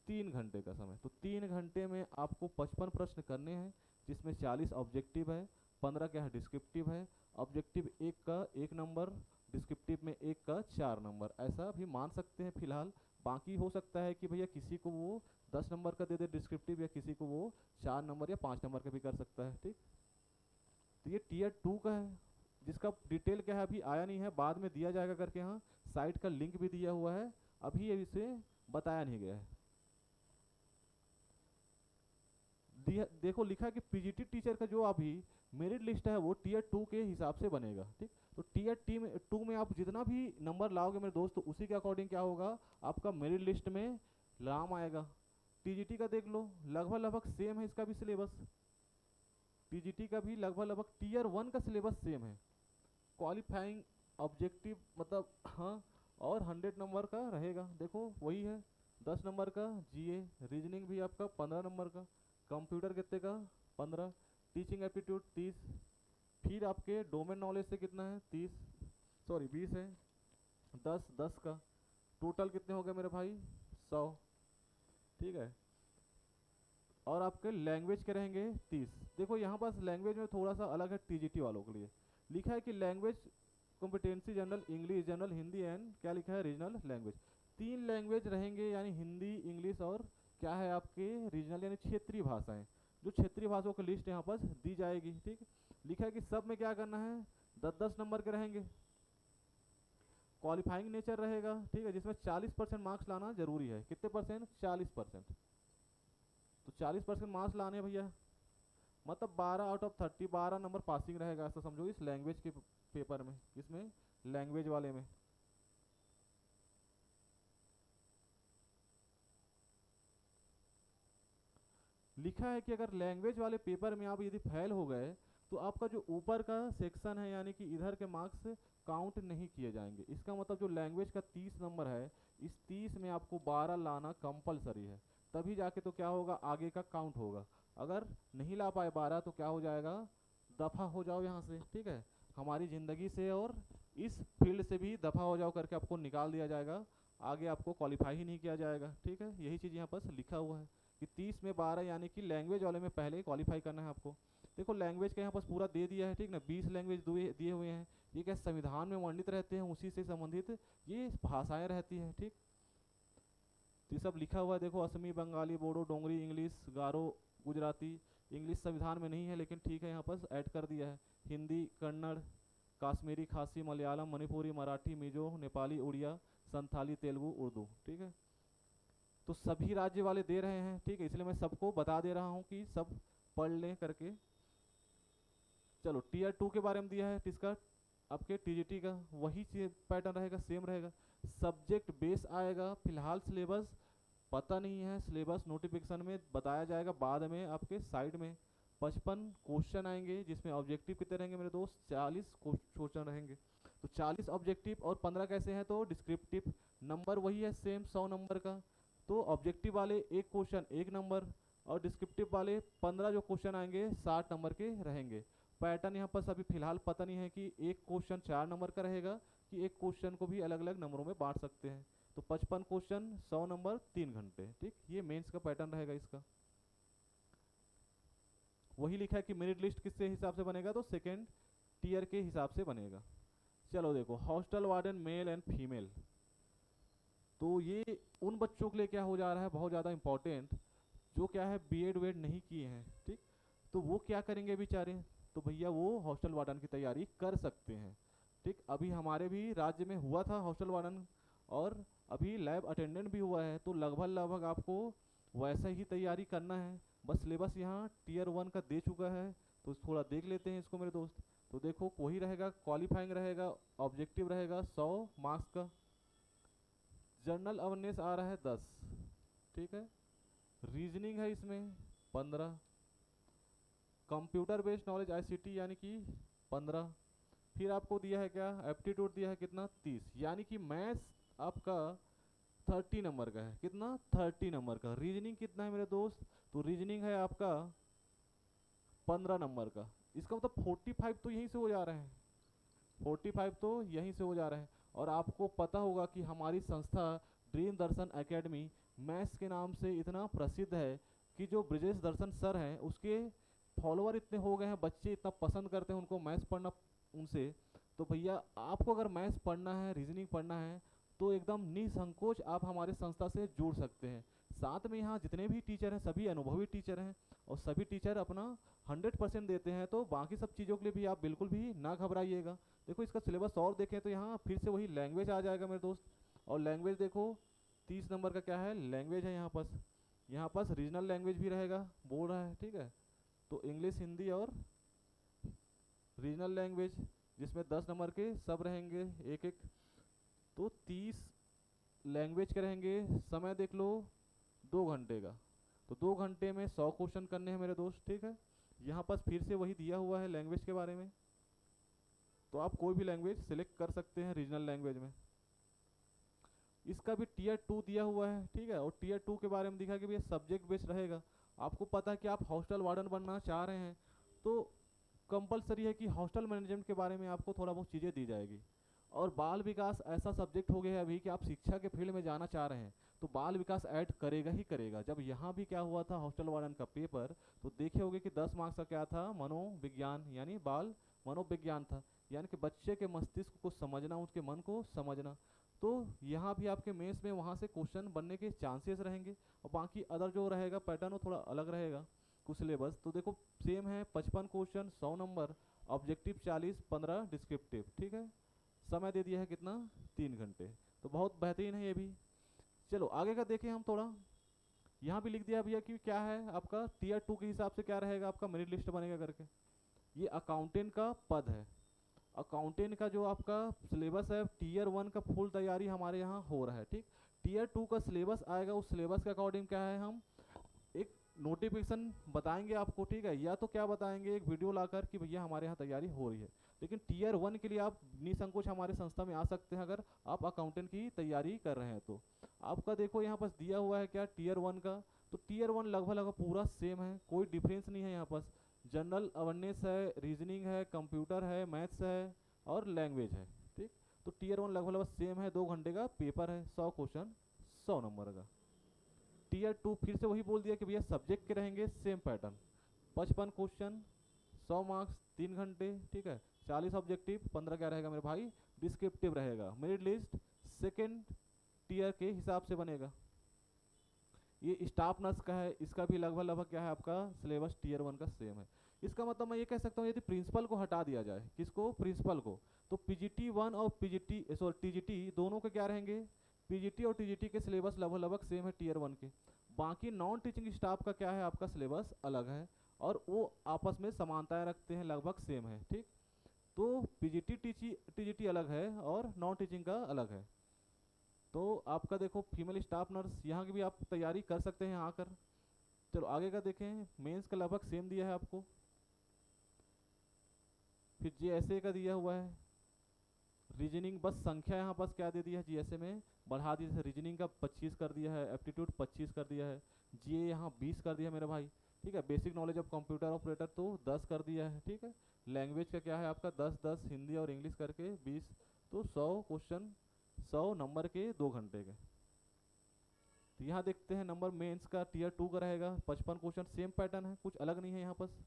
3 घंटे का समय। तो 3 घंटे में आपको 55 प्रश्न करने हैं, जिसमें 40 ऑब्जेक्टिव है, 15 क्या है डिस्क्रिप्टिव है। ऑब्जेक्टिव एक का 1 नंबर, डिस्क्रिप्टिव में एक का 4 नंबर, ऐसा भी मान सकते हैं फिलहाल। बाकी हो सकता है कि भैया किसी को वो 10 नंबर का दे दे डिस्क्रिप्टिव, या किसी को वो 4 नंबर या 5 नंबर का भी कर सकता है, ठीक। तो ये टीयर 2 का है, जिसका डिटेल क्या है अभी आया नहीं है, बाद में दिया जाएगा करके। हाँ, साइट का लिंक भी दिया हुआ है, अभी इसे बताया नहीं गया है। देखो लिखा है कि पीजीटी टीचर का जो अभी मेरिट लिस्ट है वो टीयर 2 के हिसाब से बनेगा, ठीक। तो टीयर 2 में आप जितना भी नंबर लाओगे मेरे दोस्त, तो उसी के अकॉर्डिंग क्या होगा आपका मेरिट लिस्ट में नाम आएगा। टीजीटी का देख लो, लगभग लगभग सेम है इसका भी सिलेबस। टीजीटी का भी लगभग लगभग टीयर 1 का सिलेबस सेम है। क्वालिफाइंग ऑब्जेक्टिव मतलब हाँ, और 100 नंबर का रहेगा, देखो वही है। 10 नंबर का जीए, रीजनिंग भी आपका 15 नंबर का, कंप्यूटर कितने का 15, टीचिंग एप्टीट्यूड 30, फिर आपके डोमेन नॉलेज से कितना है 20 है, 10 का टोटल कितने हो गए मेरे भाई 100, ठीक है। और आपके लैंग्वेज के रहेंगे 30। देखो यहाँ पास लैंग्वेज में थोड़ा सा अलग है टीजीटी वालों के लिए, लिखा है कि language competency general English, general Hindi and क्या लिखा है रीजनल लैंग्वेज। 3 लैंग्वेज रहेंगे, यानी हिंदी इंग्लिश और क्या है आपके रीजनल यानी क्षेत्रीय भाषाएं। जो क्षेत्रीय भाषाओं की लिस्ट यहाँ पर दी जाएगी, ठीक। लिखा है कि सब में क्या करना है 10-10 नंबर के रहेंगे। क्वालिफाइंग नेचर रहेगा, ठीक है, जिसमें 40% मार्क्स लाना जरूरी है। कितने परसेंट 40%। तो 40% मार्क्स लाने भैया, मतलब 12 आउट ऑफ 30, 12 नंबर पासिंग रहेगा, ऐसा समझो इस लैंग्वेज के पेपर में। इसमें लैंग्वेज वाले में लिखा है कि अगर लैंग्वेज वाले पेपर में आप यदि फेल हो गए, तो आपका जो ऊपर का सेक्शन है यानी कि इधर के मार्क्स काउंट नहीं किए जाएंगे। इसका मतलब जो लैंग्वेज का 30 नंबर है, इस 30 में आपको 12 लाना कंपलसरी है, तभी जाके तो क्या होगा आगे का काउंट होगा। अगर नहीं ला पाए 12 तो क्या हो जाएगा, दफा हो जाओ यहाँ से, ठीक है, हमारी ज़िंदगी से और इस फील्ड से भी दफा हो जाओ करके आपको निकाल दिया जाएगा, आगे आपको क्वालिफाई ही नहीं किया जाएगा, ठीक है। यही चीज़ यहाँ पर लिखा हुआ है कि 30 में 12, यानी कि लैंग्वेज वाले में पहले क्वालिफाई करना है आपको। देखो लैंग्वेज का यहाँ पास पूरा दे दिया है, ठीक ना, 20 लैंग्वेज दिए हुए हैं। ये क्या संविधान में वर्णित रहते हैं, उसी से संबंधित ये भाषाएं रहती हैं, ठीक। तो ये सब लिखा हुआ है, देखो असमी, बंगाली, बोडो, डोंगरी, इंग्लिश, गारो, गुजराती। इंग्लिश संविधान में नहीं है लेकिन ठीक है यहाँ पर ऐड कर दिया है। हिंदी, कन्नड़, काश्मीरी, खासी, मलयालम, मणिपुरी, मराठी, मिजो, नेपाली, उड़िया, संथाली, तेलुगु, उर्दू, ठीक है। तो सभी राज्य वाले दे रहे हैं, ठीक है, इसलिए मैं सबको बता दे रहा हूँ कि सब पढ़ लें करके। चलो टीयर 2 के बारे में दिया है, किसका आपके टीजीटी का, वही पैटर्न रहेगा, सेम रहेगा। सब्जेक्ट बेस आएगा, फिलहाल सिलेबस पता नहीं है, सिलेबस नोटिफिकेशन में बताया जाएगा बाद में आपके साइड में। 55 क्वेश्चन आएंगे, जिसमें ऑब्जेक्टिव कितने रहेंगे मेरे दोस्त 40 क्वेश्चन रहेंगे। तो 40 ऑब्जेक्टिव और 15 कैसे हैं तो डिस्क्रिप्टिव, नंबर वही है सेम 100 नंबर का। तो ऑब्जेक्टिव वाले एक क्वेश्चन 1 नंबर, और डिस्क्रिप्टिव वाले 15 जो क्वेश्चन आएंगे 60 नंबर के रहेंगे। पैटर्न यहाँ पर अभी फिलहाल पता नहीं है कि एक क्वेश्चन 4 नंबर का रहेगा कि एक क्वेश्चन को भी अलग अलग नंबरों में बांट सकते हैं। तो 55 क्वेश्चन 100 नंबर 3 घंटे, ठीक, ये मेंस का पैटर्न रहेगा इसका। वही लिखा है कि मेरिट लिस्ट किससे हिसाब से बनेगा, तो सेकेंड टीयर के हिसाब से बनेगा। चलो देखो hostel warden male and female, तो ये उन बच्चों के लिए क्या हो जा रहा है बहुत ज़्यादा इंपॉर्टेंट, जो क्या है बीएड वेड नहीं किए हैं, ठीक। तो वो क्या करेंगे बेचारे, तो भैया वो हॉस्टल वार्डन की तैयारी कर सकते हैं, ठीक। अभी हमारे भी राज्य में हुआ था हॉस्टल वार्डन, और अभी लैब अटेंडेंट भी हुआ है। तो लगभग लगभग आपको वैसा ही तैयारी करना है, बस सिलेबस यहाँ टीयर 1 का दे चुका है। तो थोड़ा देख लेते हैं इसको मेरे दोस्त। तो देखो वही रहेगा, क्वालिफाइंग रहेगा, ऑब्जेक्टिव रहेगा 100 मार्क्स का, जनरल अवेयरनेस आ रहा है 10, ठीक है। रीजनिंग है इसमें 15, कंप्यूटर बेस्ड नॉलेज आईसीटी यानी कि 15, फिर आपको दिया है क्या, एप्टीट्यूड दिया है कितना 30, यानी कि मैथ्स आपका 30 नंबर का है, कितना 30 नंबर का। रीजनिंग कितना है मेरे दोस्त, तो रीजनिंग है आपका 15 नंबर का। इसका मतलब 45 तो यहीं से हो जा रहे हैं, 45 तो यहीं से हो जा रहे हैं। और आपको पता होगा कि हमारी संस्था ड्रीम दर्शन एकेडमी मैथ्स के नाम से इतना प्रसिद्ध है कि जो ब्रिजेश दर्शन सर हैं उसके फॉलोअर इतने हो गए हैं, बच्चे इतना पसंद करते हैं उनको मैथ्स पढ़ना उनसे। तो भैया आपको अगर मैथ्स पढ़ना है, रीजनिंग पढ़ना है, तो एकदम निसंकोच आप हमारे संस्था से जुड़ सकते हैं। साथ में यहाँ जितने भी टीचर हैं सभी अनुभवी टीचर हैं, और सभी टीचर अपना 100% देते हैं। तो बाकी सब चीज़ों के लिए भी आप बिल्कुल भी ना घबराइएगा। देखो इसका सिलेबस और देखें तो यहाँ फिर से वही लैंग्वेज आ जाएगा मेरे दोस्त। और लैंग्वेज देखो 30 नंबर का क्या है, लैंग्वेज है यहाँ पास रीजनल लैंग्वेज भी रहेगा बोल रहा है, ठीक है। तो इंग्लिश, हिंदी और रीजनल लैंग्वेज, जिसमें 10 नंबर के सब रहेंगे एक एक। तो 30 लैंग्वेज के रहेंगे। समय देख लो 2 घंटे का, तो 2 घंटे में 100 क्वेश्चन करने हैं मेरे दोस्त, ठीक है। यहाँ पास फिर से वही दिया हुआ है लैंग्वेज के बारे में, तो आप कोई भी लैंग्वेज सिलेक्ट कर सकते हैं रीजनल लैंग्वेज में। इसका भी टीयर 2 दिया हुआ है, ठीक है। और टीयर 2 के बारे में दिखा कि भैया सब्जेक्ट बेस्ड रहेगा। आपको पता है कि आप हॉस्टल वार्डन बनना चाह रहे हैं, तो कंपलसरी है कि हॉस्टल मैनेजमेंट के बारे में आपको थोड़ा बहुत चीज़ें दी जाएगी। और बाल विकास ऐसा सब्जेक्ट हो गया है अभी कि आप शिक्षा के फील्ड में जाना चाह रहे हैं, तो बाल विकास ऐड करेगा ही करेगा। जब यहाँ भी क्या हुआ था हॉस्टल वार्डन का पेपर, तो देखे होंगे कि 10 मार्क्स का क्या था, मनोविज्ञान यानी बाल मनोविज्ञान था, यानी कि बच्चे के मस्तिष्क को समझना, उसके मन को समझना। तो यहाँ भी आपके मेंस में वहाँ से क्वेश्चन बनने के चांसेस रहेंगे। और बाकी अदर जो रहेगा पैटर्न वो थोड़ा अलग रहेगा कुछ सिलेबस। तो देखो सेम है, 55 क्वेश्चन 100 नंबर, ऑब्जेक्टिव 40, 15 डिस्क्रिप्टिव, ठीक है। समय दे दिया है कितना, 3 घंटे। तो बहुत बेहतरीन है ये भी। चलो आगे का देखें हम थोड़ा। यहाँ भी लिख दिया भैया कि क्या है आपका टीयर 2 के हिसाब से क्या रहेगा आपका मेरिट लिस्ट बनेगा करके। ये अकाउंटेंट का पद है। अकाउंटेंट का जो आपका सिलेबस है टीयर 1 का फुल तैयारी हमारे यहाँ हो रहा है, ठीक। टीयर 2 का सिलेबस आएगा, उस सिलेबस के अकॉर्डिंग क्या है हम एक नोटिफिकेशन बताएंगे आपको, ठीक है। या तो क्या बताएंगे, एक वीडियो लाकर कि भैया हमारे यहाँ तैयारी हो रही है। लेकिन टीयर 1 के लिए आप निसंकोच हमारे संस्था में आ सकते हैं अगर आप अकाउंटेंट की तैयारी कर रहे हैं तो। आपका देखो यहाँ पास दिया हुआ है क्या टीयर 1 का, तो टीयर 1 लगभग लगभग पूरा सेम है, कोई डिफरेंस नहीं है यहाँ पास। जनरल अवेयरनेस है, रीजनिंग है, कंप्यूटर है, मैथ्स है और लैंग्वेज है, ठीक। तो टीयर 1 लगभग लगभग सेम है, 2 घंटे का पेपर है, 100 क्वेश्चन 100 नंबर का। टीयर 2 फिर से वही बोल दिया कि भैया सब्जेक्ट के रहेंगे सेम पैटर्न, 55 क्वेश्चन 100 मार्क्स 3 घंटे, ठीक है। 40 ऑब्जेक्टिव, 15 क्या रहेगा मेरे भाई डिस्क्रिप्टिव रहेगा। मेरिट लिस्ट सेकेंड टीयर के हिसाब से बनेगा। ये स्टाफ नर्स का है, इसका भी लगभग लगभग क्या है आपका सिलेबस टीयर 1 का सेम है। इसका मतलब मैं ये कह सकता हूँ यदि प्रिंसिपल को हटा दिया जाए, किसको, प्रिंसिपल को, तो पीजीटी 1 और पीजीटी सॉरी टीजीटी दोनों के क्या रहेंगे, पीजीटी और टीजीटी के सिलेबस लगभग लगभग सेम है टीयर 1 के। बाकी नॉन टीचिंग स्टाफ का क्या है आपका सिलेबस अलग है, और वो आपस में समानताएं रखते हैं, लगभग सेम है, ठीक। तो पीजीटी टीजीटी अलग है और नॉन टीचिंग का अलग है। तो आपका देखो फीमेल स्टाफ नर्स यहाँ की भी आप तैयारी कर सकते हैं यहाँ आकर। चलो आगे का देखें, मेंस का लगभग सेम दिया है आपको। फिर जीएसए का दिया हुआ है। रीजनिंग बस संख्या यहाँ पास क्या दे दिया है, जीएसए में बढ़ा दिया, जैसे रीजनिंग का 25 कर दिया है, एप्टीट्यूड 25 कर दिया है, जीए यहाँ 20 कर दिया मेरे भाई, ठीक है। Basic knowledge of computer operator तो 10 कर दिया है, ठीक है। लैंग्वेज का क्या है आपका 10 हिंदी और इंग्लिश करके 20, तो 100 क्वेश्चन 100 नंबर के 2 घंटे के। तो यहाँ देखते हैं नंबर मेंस का टीयर 2 का रहेगा 55 क्वेश्चन, सेम पैटर्न है, कुछ अलग नहीं है यहाँ पास।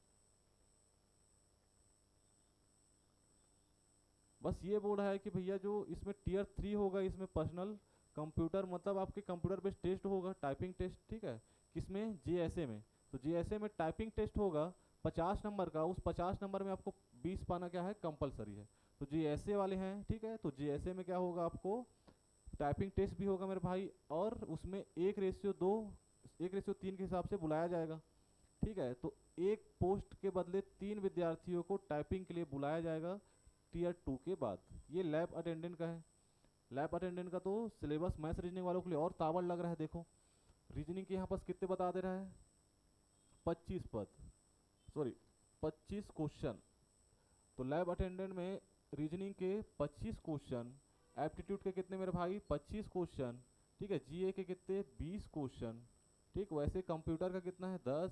बस ये बोल रहा है कि भैया जो इसमें टीयर 3 होगा, इसमें पर्सनल कंप्यूटर मतलब आपके कंप्यूटर बेस्ड टेस्ट होगा, टाइपिंग टेस्ट, ठीक है। किसमें, जीएसए में। तो जीएसए में टाइपिंग टेस्ट होगा 50 नंबर का, उस 50 नंबर में आपको 20 पाना क्या है कंपलसरी है। तो जीएसए वाले हैं, ठीक है। तो जीएसए में क्या होगा आपको टाइपिंग टेस्ट भी होगा मेरे भाई, और उसमें 1:2 1:3 के हिसाब से बुलाया जाएगा, ठीक है। तो एक पोस्ट के बदले 3 विद्यार्थियों को टाइपिंग के लिए बुलाया जाएगा टीयर 2 के बाद। ये लैब अटेंडेंट का है। लैब अटेंडेंट का तो सिलेबस मैथ्स रीजनिंग वालों के लिए और तावड़ लग रहा है। देखो रीजनिंग के यहाँ पास कितने बता दे रहा है, 25 पद, सॉरी 25 क्वेश्चन। तो लैब अटेंडेंट में रीजनिंग के 25 क्वेश्चन, एप्टीट्यूड के कितने मेरे भाई 25 क्वेश्चन, ठीक है, जीए के कितने 20 क्वेश्चन, ठीक, वैसे कंप्यूटर का कितना है 10,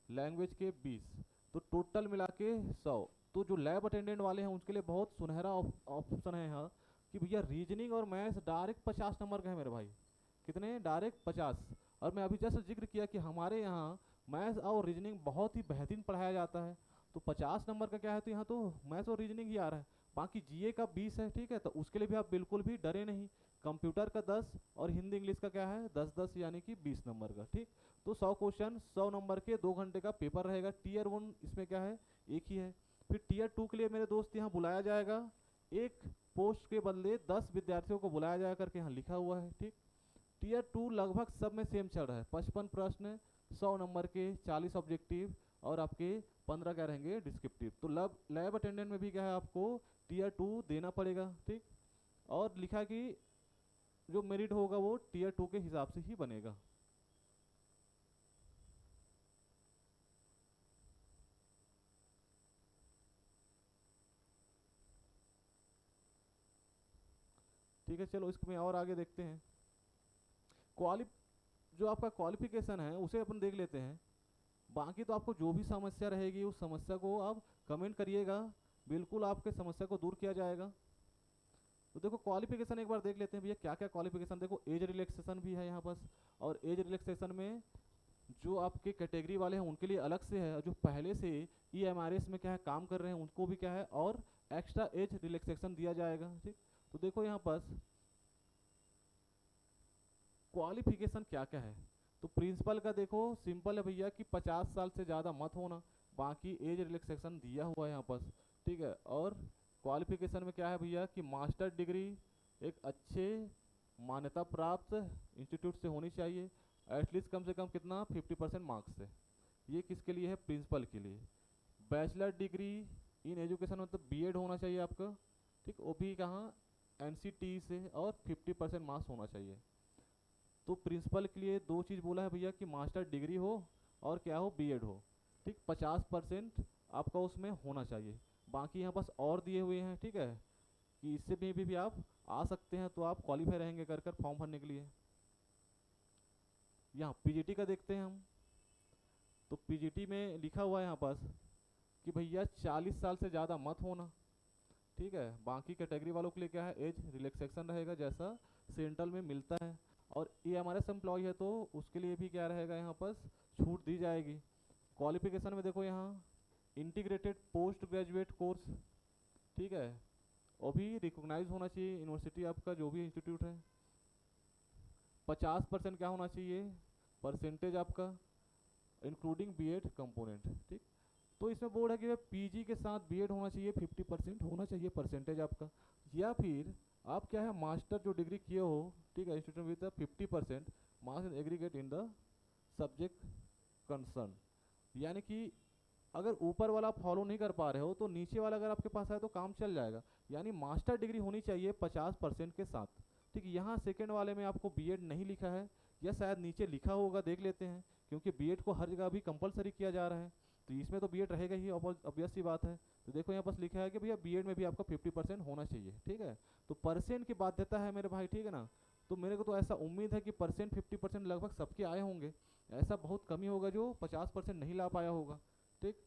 लैंग्वेज के 20, तो टोटल मिला के 100। तो जो लैब अटेंडेंट वाले हैं उनके लिए बहुत सुनहरा ऑप्शन है यहाँ कि भैया रीजनिंग और मैथ्स डायरेक्ट 50 नंबर का है मेरे भाई, कितने डायरेक्ट 50। और मैं अभी जस्ट जिक्र किया कि हमारे यहाँ मैथ्स और रीजनिंग बहुत ही बेहतरीन पढ़ाया जाता है, तो 50 नंबर का क्या है, तो यहाँ तो मैथ्स और रीजनिंग ही आ रहा है। बाकी जीए का 20 है, ठीक है, तो उसके लिए भी आप बिल्कुल भी डरे नहीं। कंप्यूटर का 10 और हिंदी इंग्लिश का क्या है 10-10 यानी कि 20 नंबर का, ठीक। तो 100 क्वेश्चन 100 नंबर के 2 घंटे का पेपर रहेगा। टीयर 1 इसमें क्या है एक ही है। फिर टीयर 2 के लिए मेरे दोस्त यहाँ बुलाया जाएगा, एक पोस्ट के बदले 10 विद्यार्थियों को बुलाया जाएगा करके यहाँ लिखा हुआ है, ठीक। टीयर 2 लगभग सब में सेम चल रहा है, 55 प्रश्न 100 नंबर के, 40 ऑब्जेक्टिव और आपके 15 क्या रहेंगे डिस्क्रिप्टिव। तो लैब अटेंडेंट में भी क्या है आपको टीयर 2 देना पड़ेगा, ठीक। और लिखा कि जो मेरिट होगा वो टीयर 2 के हिसाब से ही बनेगा। ठीक है, चलो इसमें और आगे देखते हैं। क्वालि जो आपका क्वालिफिकेशन है उसे अपन देख लेते हैं। बाकी तो आपको जो भी समस्या रहेगी उस समस्या को आप कमेंट करिएगा, बिल्कुल आपके समस्या को दूर किया जाएगा। तो देखो क्वालिफिकेशन एक बार देख लेते हैं भैया क्या क्या क्वालिफिकेशन। देखो एज रिलैक्सेशन भी है यहाँ पास, और एज रिलैक्सेशन में जो आपके कैटेगरी वाले हैं उनके लिए अलग से है, जो पहले से ईएमआरएस में क्या है काम कर रहे हैं उनको भी क्या है और एक्स्ट्रा एज रिलैक्सेशन दिया जाएगा, ठीक। तो देखो यहाँ पास क्वालिफिकेशन क्या क्या है। तो प्रिंसिपल का देखो सिंपल है भैया कि 50 साल से ज़्यादा मत होना, बाकी एज रिलैक्सेशन दिया हुआ है यहाँ पास, ठीक है। और क्वालिफिकेशन में क्या है भैया कि मास्टर डिग्री एक अच्छे मान्यता प्राप्त इंस्टीट्यूट से होनी चाहिए, एटलीस्ट कम से कम कितना 50% मार्क्स से। ये किसके लिए है, प्रिंसिपल के लिए। बैचलर डिग्री इन एजुकेशन मतलब बीएड होना चाहिए आपका, ठीक, वो भी कहाँ एनसीटी से, और 50% मार्क्स होना चाहिए। तो प्रिंसिपल के लिए दो चीज़ बोला है भैया कि मास्टर डिग्री हो और क्या हो बीएड हो, ठीक, 50% आपका उसमें होना चाहिए। बाकी यहाँ पास और दिए हुए हैं, ठीक है, कि इससे भी आप आ सकते हैं, तो आप क्वालिफाई रहेंगे कर कर फॉर्म भरने के लिए। यहाँ पीजीटी का देखते हैं हम। तो पीजीटी में लिखा हुआ है यहाँ पास कि भैया 40 साल से ज़्यादा मत होना, ठीक है। बाकी कैटेगरी वालों के लिए क्या है एज रिलैक्सेशन रहेगा जैसा सेंट्रल में मिलता है। और ये हमारे एम्प्लॉय है तो उसके लिए भी क्या रहेगा यहाँ पर छूट दी जाएगी। क्वालिफिकेशन में देखो यहाँ इंटीग्रेटेड पोस्ट ग्रेजुएट कोर्स, ठीक है, वो भी रिकॉग्नाइज होना चाहिए यूनिवर्सिटी आपका जो भी इंस्टीट्यूट है। 50% क्या होना चाहिए परसेंटेज आपका इंक्लूडिंग बीएड कंपोनेंट, ठीक। तो इसमें बोर्ड है कि पीजी के साथ बीएड होना चाहिए, 50% होना चाहिए परसेंटेज आपका। या फिर आप क्या है मास्टर जो डिग्री किए हो, ठीक है, institute with 50% marks aggregate in the subject concern. यानी कि अगर ऊपर वाला आप फॉलो नहीं कर पा रहे हो तो नीचे वाला अगर आपके पास है तो काम चल जाएगा। यानी मास्टर डिग्री होनी चाहिए 50% के साथ, ठीक। यहाँ सेकेंड वाले में आपको बीएड नहीं लिखा है, या शायद नीचे लिखा होगा, देख लेते हैं, क्योंकि बीएड को हर जगह भी कंपलसरी किया जा रहा है, तो इसमें तो बीएड रहेगा ही, ऑब्वियस सी बात है। तो देखो यहाँ पास लिखा है कि भैया बीएड में भी आपका 50% होना चाहिए, ठीक है। तो परसेंट की बाध्यता है मेरे भाई, ठीक है ना। तो मेरे को तो ऐसा उम्मीद है कि परसेंट 50% लगभग सबके आए होंगे, ऐसा बहुत कमी होगा जो 50% नहीं ला पाया होगा, ठीक।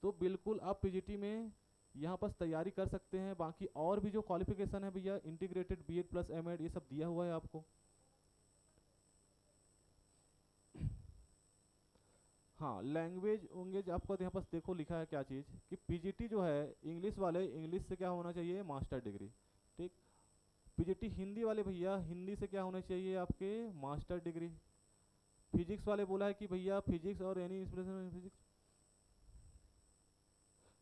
तो बिल्कुल आप पीजीटी में यहाँ पर तैयारी कर सकते हैं। बाकी और भी जो क्वालिफिकेशन है भैया इंटीग्रेटेड बीएड प्लस एमएड ये सब दिया हुआ है आपको। हाँ लैंग्वेज उंगेज आपको यहाँ पास देखो लिखा है क्या चीज़ कि पीजीटी जो है इंग्लिश वाले इंग्लिश से क्या होना चाहिए मास्टर डिग्री, ठीक। पीजीटी हिंदी वाले भैया हिंदी से क्या होना चाहिए आपके मास्टर डिग्री। फिजिक्स वाले बोला है कि भैया फिजिक्स और एनी इंस्पिरेशन फिजिक्स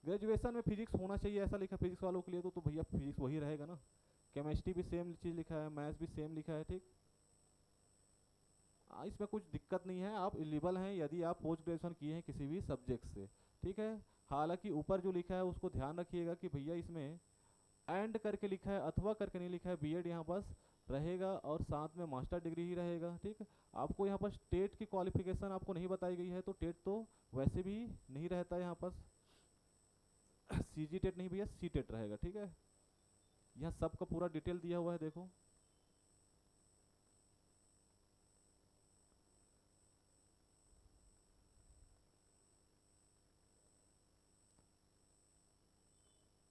ग्रेजुएशन में फिजिक्स होना चाहिए ऐसा लिखा फिजिक्स वालों के लिए, तो भैया फिजिक्स वही रहेगा ना। केमिस्ट्री भी सेम चीज़ लिखा है, मैथ्स भी सेम लिखा है, ठीक। इसमें कुछ दिक्कत नहीं है, आप एलिजिबल हैं यदि आप पोस्ट ग्रेजुएशन किए हैं किसी भी सब्जेक्ट से, ठीक है। हालांकि ऊपर जो लिखा है उसको ध्यान रखिएगा कि भैया इसमें एंड करके लिखा है अथवा करके नहीं लिखा है बीएड यहाँ पास, रहेगा और साथ में मास्टर डिग्री ही रहेगा। ठीक है, आपको यहाँ पर टेट की क्वालिफिकेशन आपको नहीं बताई गई है, तो टेट तो वैसे भी नहीं रहता यहाँ पर। सीजी टेट नहीं भैया, सी टेट रहेगा। ठीक है, यहाँ सबका पूरा डिटेल दिया हुआ है, देखो।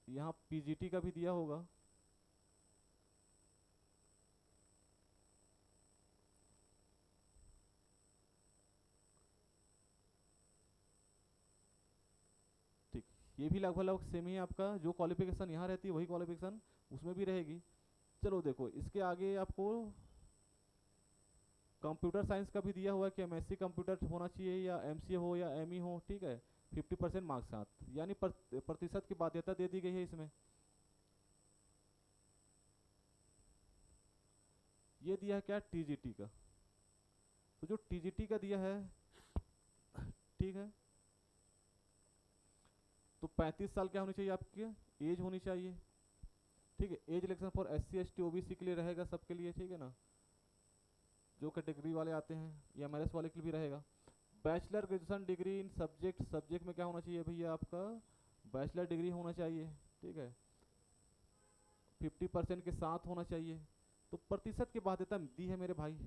यहाँ पीजीटी का भी दिया होगा। ठीक, ये भी लगभग लगभग सेम ही है, आपका जो क्वालिफिकेशन यहाँ रहती है वही क्वालिफिकेशन उसमें भी रहेगी। चलो देखो, इसके आगे आपको कंप्यूटर साइंस का भी दिया हुआ है कि एमएससी कंप्यूटर होना चाहिए या एमसीए हो या एमई हो। ठीक है, 50% मार्क्स साथ, यानी प्रतिशत की बाध्यता दे दी गई है इसमें। ये दिया है क्या, टीजीटी का। तो जो टीजीटी का दिया है, ठीक है, तो 35 साल क्या होनी चाहिए आपकी एज होनी चाहिए। ठीक है, as election for SC ST OBC के लिए रहेगा, सबके लिए। ठीक है ना, जो कैटेगरी वाले आते हैं, या MRS वाले के लिए भी रहेगा। Bachelor graduation degree in subject में क्या होना चाहिए भैया, आपका बैचलर डिग्री होना चाहिए। ठीक है, 50% के साथ होना चाहिए। तो प्रतिशत की बाध्यता दी है मेरे भाई।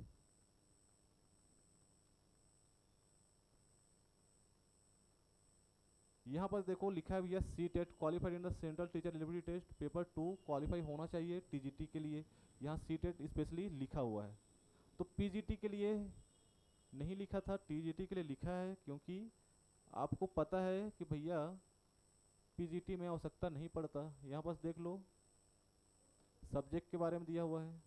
यहाँ पर देखो लिखा है भैया, CTET qualified in the central teacher eligibility test paper 2 qualify होना चाहिए टीजीटी के लिए। यहाँ सी टेट स्पेशली लिखा हुआ है। तो पीजीटी के लिए नहीं लिखा था, टीजीटी के लिए लिखा है, क्योंकि आपको पता है कि भैया पीजीटी में आवश्यकता नहीं पड़ता। यहाँ बस देख लो, सब्जेक्ट के बारे में दिया हुआ है।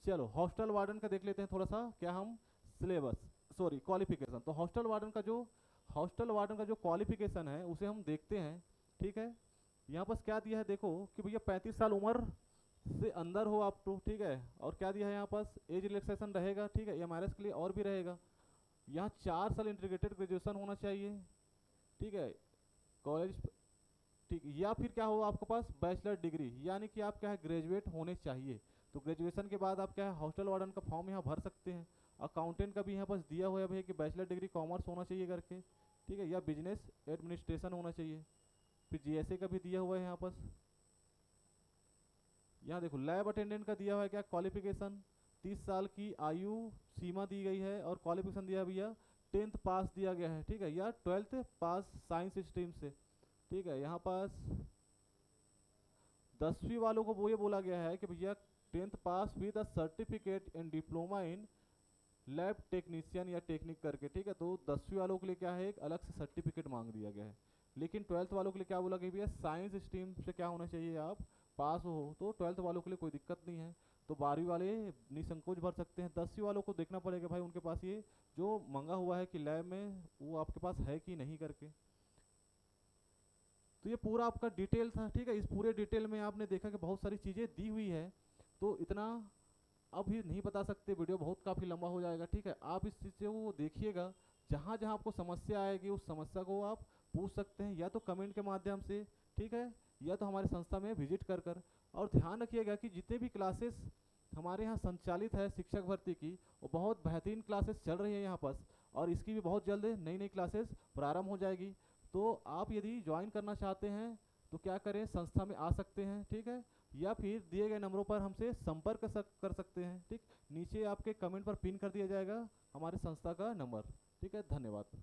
चलो हॉस्टल वार्डन का देख लेते हैं थोड़ा सा, क्या हम सिलेबस, सॉरी क्वालिफिकेशन। तो हॉस्टल वार्डन का जो क्वालिफिकेशन है उसे हम देखते हैं। ठीक है, यहाँ पर क्या दिया है देखो कि भैया 35 साल उम्र से अंदर हो आप तो। ठीक है, और क्या दिया है यहाँ पास, एज रिलैक्सेशन रहेगा। ठीक है, MRS के लिए और भी रहेगा। यहाँ 4 साल इंटीग्रेटेड ग्रेजुएशन होना चाहिए। ठीक है, कॉलेज, ठीक, या फिर क्या हो आपके पास बैचलर डिग्री, यानी कि आप क्या है ग्रेजुएट होने चाहिए। तो ग्रेजुएशन के बाद आप क्या है हॉस्टल वार्डन का फॉर्म यहाँ भर सकते हैं। अकाउंटेंट का भी यहाँ पास दिया हुआ है भैया कि बैचलर डिग्री कॉमर्स होना चाहिए करके। ठीक है, या बिजनेस एडमिनिस्ट्रेशन होना चाहिए। फिर GSA का भी दिया हुआ है यहाँ पास। यहाँ देखो लैब अटेंडेंट का दिया हुआ है क्या क्वालिफिकेशन, 30 साल की आयु सीमा दी गई है, और क्वालिफिकेशन दिया भैया 10th पास दिया गया है। ठीक है, या 12th पास साइंस स्ट्रीम से। ठीक है, यहाँ पास 10वीं वालों को वो ये बोला गया है कि भैया 10th pass with a certificate in diploma in lab technician या टेक्निक करके। ठीक है, तो 10वीं वालों के लिए क्या है एक अलग से सर्टिफिकेट मांग दिया गया है। लेकिन 12th वालों के लिए क्या बोला गया भैया, साइंस स्ट्रीम से क्या होना चाहिए, आप पास हो। तो 12th वालों के लिए कोई दिक्कत नहीं है, तो 12वीं वाले निसंकोच भर सकते हैं। 10वीं वालों को देखना पड़ेगा भाई उनके पास ये जो मंगा हुआ है कि लैब में वो आपके पास है कि नहीं करके। तो ये पूरा आपका डिटेल था। ठीक है, इस पूरे डिटेल में आपने देखा कि बहुत सारी चीज़ें दी हुई है, तो इतना अभी नहीं बता सकते, वीडियो बहुत काफ़ी लंबा हो जाएगा। ठीक है, आप इस चीज़ को देखिएगा, जहाँ जहाँ आपको समस्या आएगी उस समस्या को आप पूछ सकते हैं, या तो कमेंट के माध्यम से। ठीक है, या तो हमारे संस्था में विजिट कर। और ध्यान रखिएगा कि जितने भी क्लासेस हमारे यहाँ संचालित है शिक्षक भर्ती की, वो बहुत बेहतरीन क्लासेस चल रही है यहाँ पर, और इसकी भी बहुत जल्द नई नई क्लासेस प्रारंभ हो जाएगी। तो आप यदि ज्वाइन करना चाहते हैं तो क्या करें, संस्था में आ सकते हैं। ठीक है, या फिर दिए गए नंबरों पर हमसे संपर्क कर सकते हैं। ठीक, नीचे आपके कमेंट पर पिन कर दिया जाएगा हमारे संस्था का नंबर। ठीक है, धन्यवाद।